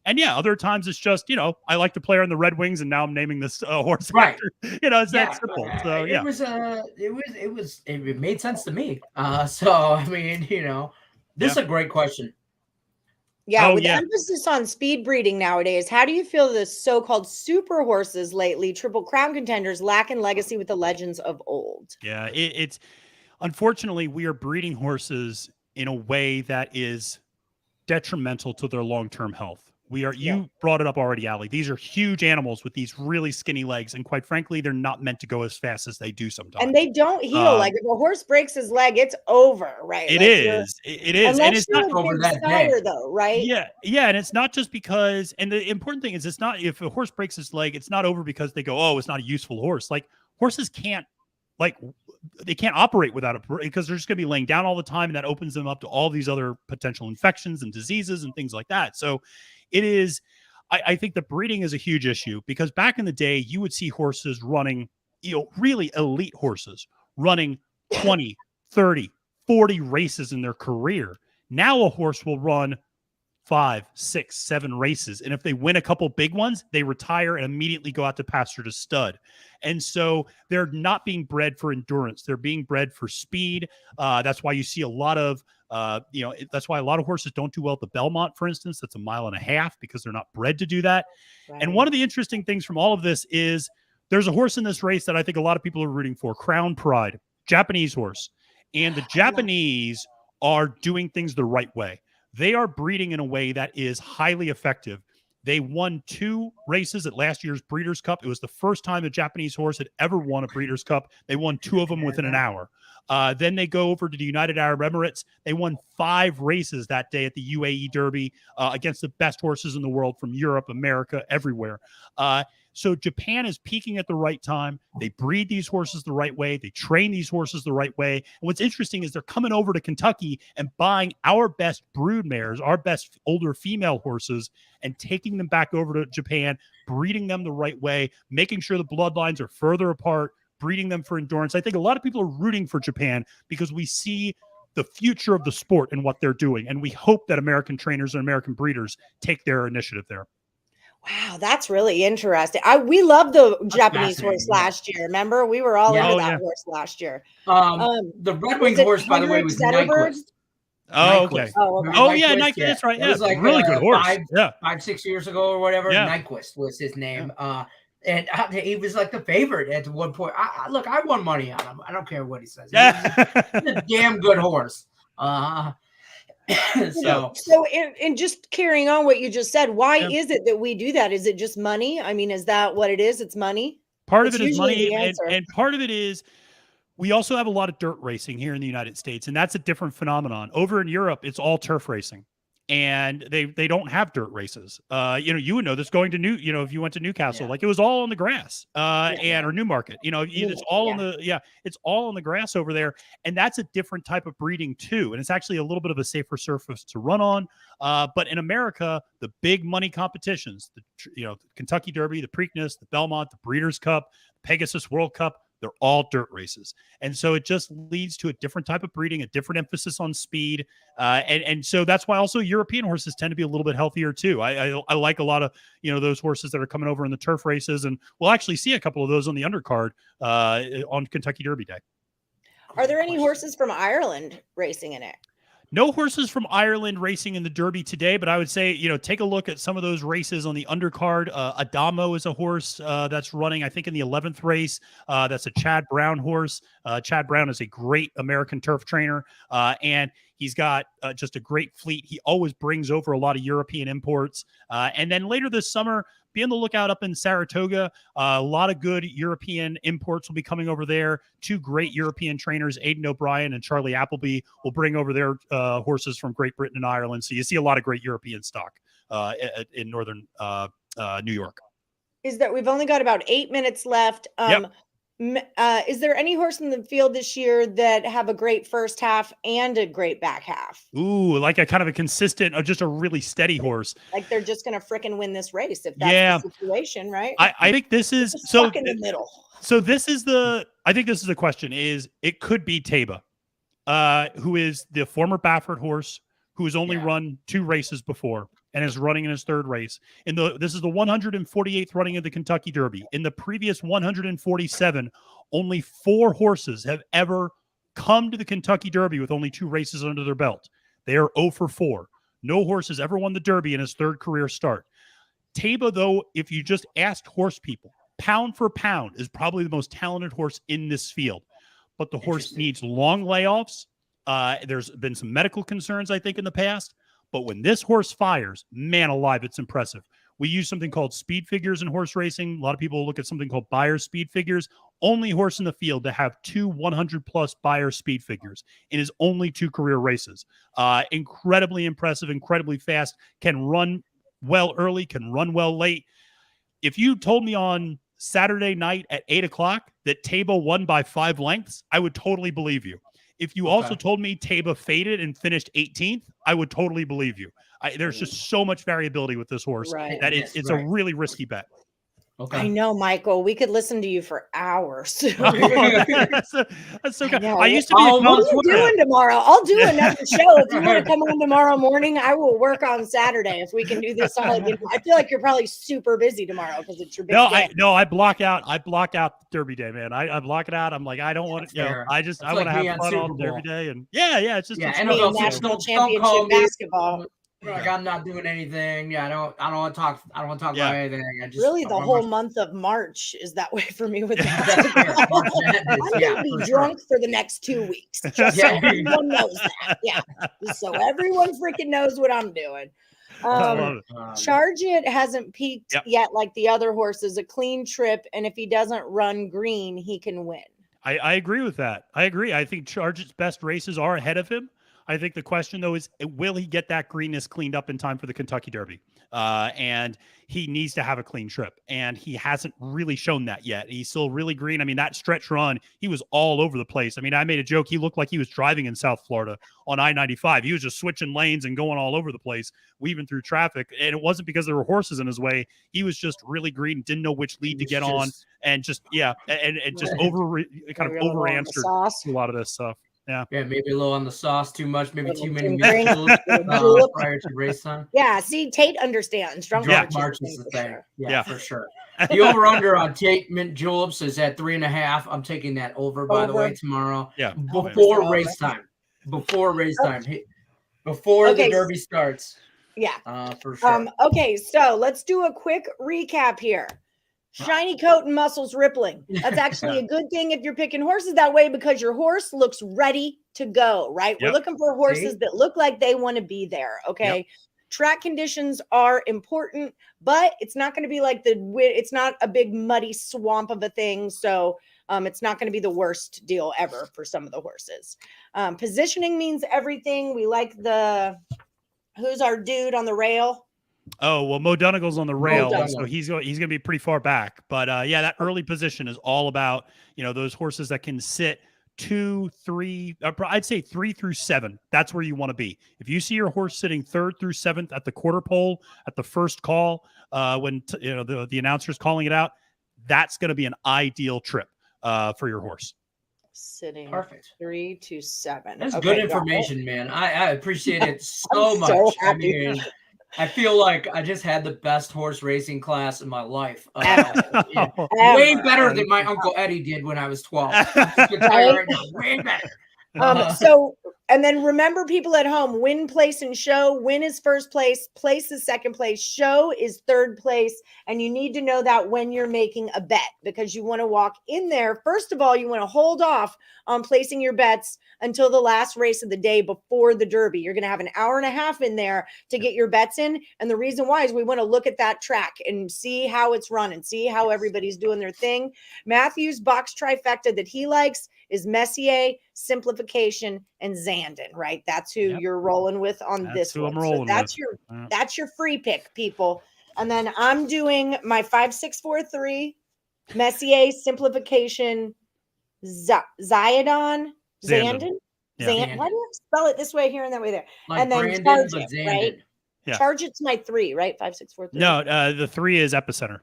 and yeah, other times it's just, I like to play on the Red Wings, and now I'm naming this horse. Right. After, it's that simple. So yeah, it made sense to me. So I mean, this is a great question. Yeah, with emphasis on speed breeding nowadays, how do you feel the so-called super horses lately, Triple Crown contenders, lack in legacy with the legends of old? Yeah, it's unfortunately we are breeding horses in a way that is detrimental to their long-term health. You brought it up already, Allie. These are huge animals with these really skinny legs, and quite frankly, they're not meant to go as fast as they do sometimes. And they don't heal. Like if a horse breaks his leg, it's over, right? It is. It is. And it's not over that day, though, right? Yeah, yeah. And it's not just because. And the important thing is, it's not if a horse breaks his leg, it's not over because they go, oh, it's not a useful horse. Like horses can't. They can't operate without it because they're just going to be laying down all the time, and that opens them up to all these other potential infections and diseases and things like that. So it is, I think the breeding is a huge issue, because back in the day, you would see horses running, really elite horses running 20, 30, 40 races in their career. Now a horse will run 5, 6, 7 races. And if they win a couple big ones, they retire and immediately go out to pasture to stud. And so they're not being bred for endurance. They're being bred for speed. That's why you see a lot of, that's why a lot of horses don't do well at the Belmont, for instance. That's 1.5 miles, because they're not bred to do that. Right. And one of the interesting things from all of this is there's a horse in this race that I think a lot of people are rooting for, Crown Pride, Japanese horse. And the Japanese are doing things the right way. They are breeding in a way that is highly effective. They won 2 races at last year's Breeders' Cup. It was the first time a Japanese horse had ever won a Breeders' Cup. They won 2 of them within an hour. Then they go over to the United Arab Emirates. They won 5 races that day at the UAE Derby against the best horses in the world from Europe, America, everywhere. So Japan is peaking at the right time. They breed these horses the right way. They train these horses the right way. And what's interesting is they're coming over to Kentucky and buying our best brood mares, our best older female horses, and taking them back over to Japan, breeding them the right way, making sure the bloodlines are further apart, breeding them for endurance. I think a lot of people are rooting for Japan because we see the future of the sport and what they're doing. And we hope that American trainers and American breeders take their initiative there. Wow, that's really interesting. We loved the Japanese horse last year. Remember, we were all into that horse last year. The Red Wing horse, by the way, was Nyquist. Oh, okay. Oh, yeah, Nyquist. That's right. Yeah, it was like really good horse. 5, 6 years ago or whatever. Yeah. Nyquist was his name. And he was like the favorite at one point. Look, I won money on him. I don't care what he says. He's a damn good horse. So just carrying on what you just said, why is it that we do that? Is it just money? I mean, is that what it is? It's money. Part of it is money, and part of it is we also have a lot of dirt racing here in the United States, and that's a different phenomenon. Over in Europe, it's all turf racing, and they don't have dirt races. You would know this going to if you went to Newcastle, like it was all on the grass, or Newmarket. It's all it's all on the grass over there, and that's a different type of breeding too, and it's actually a little bit of a safer surface to run on. But in America, the big money competitions, the Kentucky Derby, the Preakness, the Belmont, the Breeders' Cup, Pegasus World Cup, They're all dirt races. And so it just leads to a different type of breeding, a different emphasis on speed. And so that's why also European horses tend to be a little bit healthier too. I like a lot of, those horses that are coming over in the turf races, and we'll actually see a couple of those on the undercard on Kentucky Derby Day. Are there any horses from Ireland racing in it? No horses from Ireland racing in the Derby today, but I would say, take a look at some of those races on the undercard. Adamo is a horse that's running, I think, in the 11th race. That's a Chad Brown horse. Chad Brown is a great American turf trainer, and he's got just a great fleet. He always brings over a lot of European imports. And then later this summer, be on the lookout up in Saratoga. A lot of good European imports will be coming over there. Two great European trainers, Aidan O'Brien and Charlie Appleby, will bring over their horses from Great Britain and Ireland. So you see a lot of great European stock in northern New York. Is that we've only got about 8 minutes left. Yep. Is there any horse in the field this year that have a great first half and a great back half? Ooh, like a kind of a consistent or just a really steady horse. Like they're just going to frickin' win this race if that's the situation, right? I think this is stuck in the middle. So I think this is the question is it could be Taba, who is the former Baffert horse who has only run 2 races before and is running in his 3rd race. This is the 148th running of the Kentucky Derby. In the previous 147, only 4 horses have ever come to the Kentucky Derby with only 2 races under their belt. They are 0 for 4. No horse has ever won the Derby in his 3rd career start. Taba, though, if you just asked horse people, pound for pound, is probably the most talented horse in this field. But the horse needs long layoffs. There's been some medical concerns, I think, in the past. But when this horse fires, man alive, it's impressive. We use something called speed figures in horse racing. A lot of people look at something called Beyer speed figures. Only horse in the field to have 2 100-plus Beyer speed figures in his only 2 career races. Incredibly impressive, incredibly fast, can run well early, can run well late. If you told me on Saturday night at 8 o'clock that Taba won by 5 lengths, I would totally believe you. If you also told me Taba faded and finished 18th, I would totally believe you. There's just so much variability with this horse that it's a really risky bet. Okay. I know, Michael. We could listen to you for hours. That's so good. I used to be. What are you doing tomorrow? I'll do another show. If you want to come on tomorrow morning, I will work on Saturday if we can do this all again. I feel like you're probably super busy tomorrow because it's your big day. I block out Derby Day, man. I block it out. I'm like, I don't want to. I want to have fun on Derby Day, and it's just national championship basketball. Like I'm not doing anything. Yeah, I don't want to talk. I don't want to talk about anything. I just really the whole month of March is that way for me with basketball. I'm gonna be drunk for the next 2 weeks. Just so everyone knows that. Yeah, just so everyone freaking knows what I'm doing. Charge It hasn't peaked yet like the other horses. A clean trip, and if he doesn't run green, he can win. I agree with that. I agree. I think Charge It's best races are ahead of him. I think the question, though, is will he get that greenness cleaned up in time for the Kentucky Derby? And he needs to have a clean trip, and he hasn't really shown that yet. He's still really green. I mean, that stretch run, he was all over the place. I mean, I made a joke. He looked like he was driving in South Florida on I-95. He was just switching lanes and going all over the place, weaving through traffic. And it wasn't because there were horses in his way. He was just really green, didn't know which lead to get on, and just, and just over answered a lot of this stuff. Yeah, maybe a little on the sauce too much, maybe too many minutes prior to race time. Yeah, see, Tate understands. Drunk March is the thing. Sure. Yeah, for sure. The over-under on Tate Mint Juleps is at 3.5. I'm taking that over, by the way, tomorrow. Yeah, before race time. Before race time. Before the Derby starts. Yeah, for sure. Okay, so let's do a quick recap here. Shiny coat and muscles rippling. That's actually a good thing if you're picking horses that way because your horse looks ready to go, right? We're looking for horses that look like they want to be there, okay? Track conditions are important, but it's not going to be like it's not a big muddy swamp of a thing, so it's not going to be the worst deal ever for some of the horses. Positioning means everything. We like who's our dude on the rail? Oh, well, Mo Donegal's on the rail, so he's going to be pretty far back. But that early position is all about, those horses that can sit 2, 3, I'd say 3 through 7. That's where you want to be. If you see your horse sitting 3rd through 7th at the quarter pole, at the first call, when the announcer's calling it out, that's going to be an ideal trip. for your horse. Sitting Perfect. 3 to 7. That's Okay, good got it. information, man. I appreciate it so I'm much. so I happy. mean, I feel like I just had the best horse racing class in my life. Yeah, way better than my Uncle Eddie did when I was 12. I'm just gonna tell you right now, way better. So, and then remember, people at home, win, place, and show. Win is first place, place is second place, show is third place. And you need to know that when you're making a bet, because you want to walk in there. First of all, you want to hold off on placing your bets until the last race of the day before the Derby. You're going to have an hour and a half in there to get your bets in. And the reason why is we want to look at that track and see how it's run and see how everybody's doing their thing. Matthew's box trifecta that he likes is Messier, Simplification, and Zandon, right? That's who you're rolling with on this one. So that's your free pick, people. And then I'm doing my 5, 6, 4, 3, Messier, Simplification, Zandon. Why do you spell it this way here and that way there? Like and then Brandon, charge it, right? Yeah. Charge it's my 3, right? 5, 6, 4, 3. No, the 3 is Epicenter.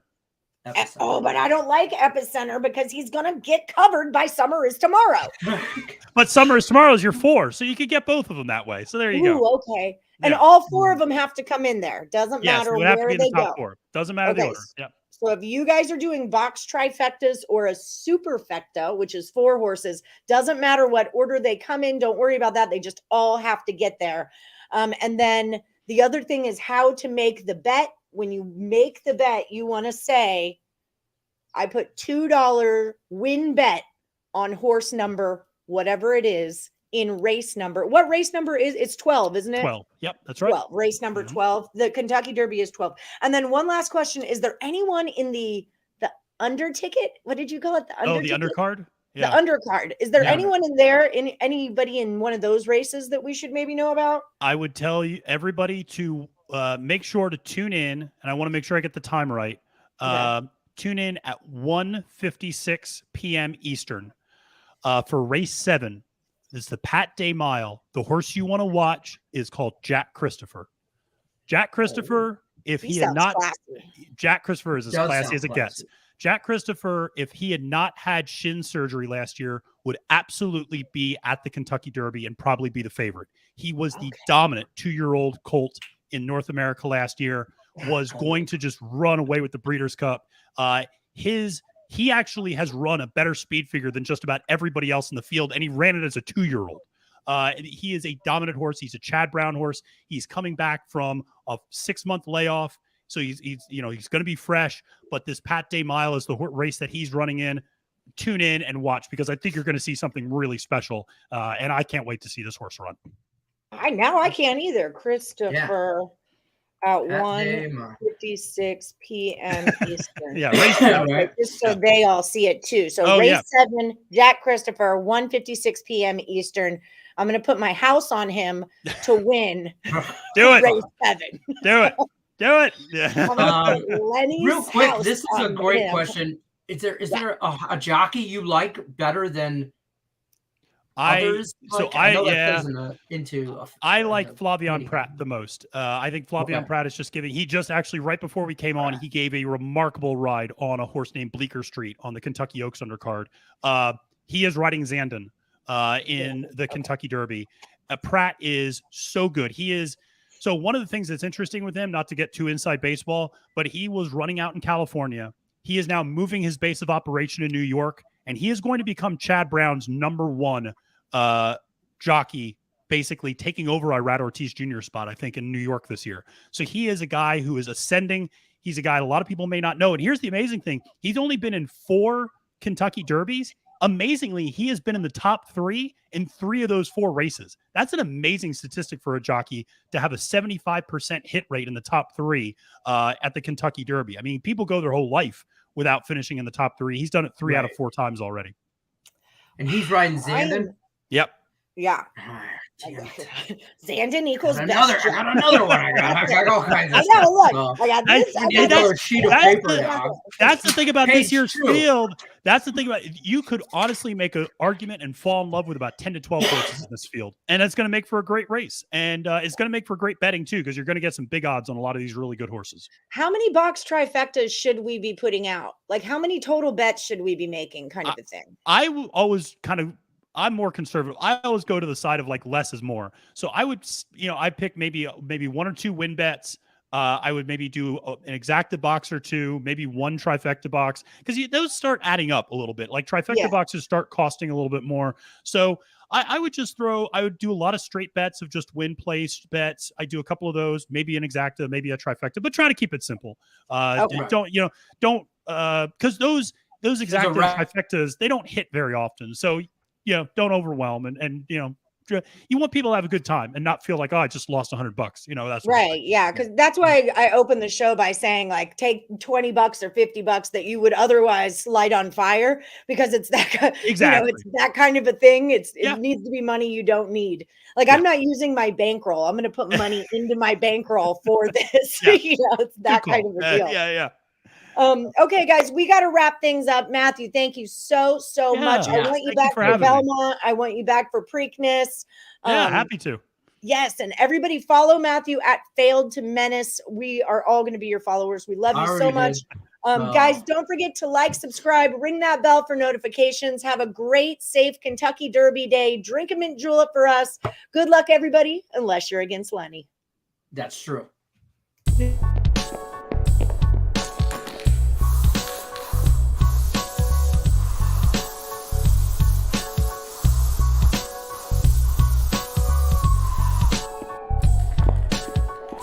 Oh, but I don't like Epicenter because he's gonna get covered by Summer is Tomorrow. But Summer is Tomorrow is your 4, so you could get both of them that way. So there you go. Okay. And all 4 of them have to come in there. Doesn't matter where they go. 4. Doesn't matter the order. Yeah. So if you guys are doing box trifectas or a superfecta, which is 4 horses, doesn't matter what order they come in. Don't worry about that. They just all have to get there. And then the other thing is how to make the bet. When you make the bet, you want to say, I put $2 win bet on horse number, whatever it is, in race number. What race number is? It's 12, isn't it? 12. Yep, that's right. 12. Race number 12. The Kentucky Derby is 12. And then one last question. Is there anyone in the under ticket? What did you call it? The undercard? Yeah. The undercard. Is there anyone in there, anybody in one of those races that we should maybe know about? I would tell you everybody to make sure to tune in, and I want to make sure I get the time right. Tune in at 1:56 p.m. Eastern for race 7. This is the Pat Day Mile. The horse you want to watch is called Jack Christopher. Jack Christopher, Jack Christopher is as classy as it gets. Jack Christopher, if he had not had shin surgery last year, would absolutely be at the Kentucky Derby and probably be the favorite. He was the dominant 2-year-old colt in North America last year, was going to just run away with the Breeders' Cup. He actually has run a better speed figure than just about everybody else in the field, and he ran it as a 2-year-old. He is a dominant horse. He's a Chad Brown horse. He's coming back from a 6-month layoff, so he's going to be fresh. But this Pat Day Mile is the race that he's running in. Tune in and watch, because I think you're going to see something really special, and I can't wait to see this horse run. I can't either. Christopher. At 1:56 p.m. Eastern. Race 7, right? Just so they all see it too. So race 7, Jack Christopher, 1:56 p.m. Eastern. I'm going to put my house on him to win. Do it. Race 7. Do it. Do it. Lenny's real quick, house this is a great him. question. Is there a jockey you like better than others? I like Flavien Prat the most. I think Flavien Prat is he just actually, right before we came on, he gave a remarkable ride on a horse named Bleecker Street on the Kentucky Oaks undercard. He is riding Zandon in the Kentucky Derby. Pratt is so good. So one of the things that's interesting with him, not to get too inside baseball, but he was running out in California. He is now moving his base of operation in New York, and he is going to become Chad Brown's number 1 jockey, basically taking over Irad Ortiz Jr.'s spot, I think, in New York this year. So he is a guy who is ascending. He's a guy a lot of people may not know. And here's the amazing thing. He's only been in 4 Kentucky Derbies. Amazingly, he has been in the top 3 in 3 of those 4 races. That's an amazing statistic for a jockey to have a 75% hit rate in the top 3 at the Kentucky Derby. I mean, people go their whole life without finishing in the top 3. He's done it 3 out of 4 times already. And he's riding Zandon? Yep. Yeah. Zandon equals I got another one. I got all kinds of stuff. Look. I got this. Another sheet of paper. That's the thing about this year's field. That's the thing about it. You could honestly make an argument and fall in love with about 10 to 12 horses in this field. And it's going to make for a great race. And it's going to make for great betting too, because you're going to get some big odds on a lot of these really good horses. How many box trifectas should we be putting out? Like how many total bets should we be making, kind of a thing? I will always I'm more conservative. I always go to the side of like less is more. So I would, I pick maybe 1 or 2 win bets. I would maybe do an exacta box or 2, maybe 1 trifecta box, because those start adding up a little bit. Like trifecta boxes start costing a little bit more. So I would do a lot of straight bets of just win place bets. I do a couple of those, maybe an exacta, maybe a trifecta, but try to keep it simple. Okay. Don't because those exacta trifectas, they don't hit very often. So don't overwhelm and you want people to have a good time and not feel like, oh, I just lost $100. That's right. Yeah. Cause that's why I opened the show by saying like, take $20 or $50 that you would otherwise light on fire, because it's that, exactly. It's that kind of a thing. It needs to be money you don't need. Like I'm not using my bankroll. I'm going to put money into my bankroll for this. It's that kind of a deal. Yeah. Okay, guys, we got to wrap things up. Matthew, thank you so much. I want you back for Belmont. I want you back for Preakness. Happy to. Yes, and everybody follow Matthew at Failed to Menace. We are all going to be your followers. We love you so much. Guys, don't forget to like, subscribe, ring that bell for notifications. Have a great, safe Kentucky Derby day. Drink a mint julep for us. Good luck, everybody, unless you're against Lenny. That's true.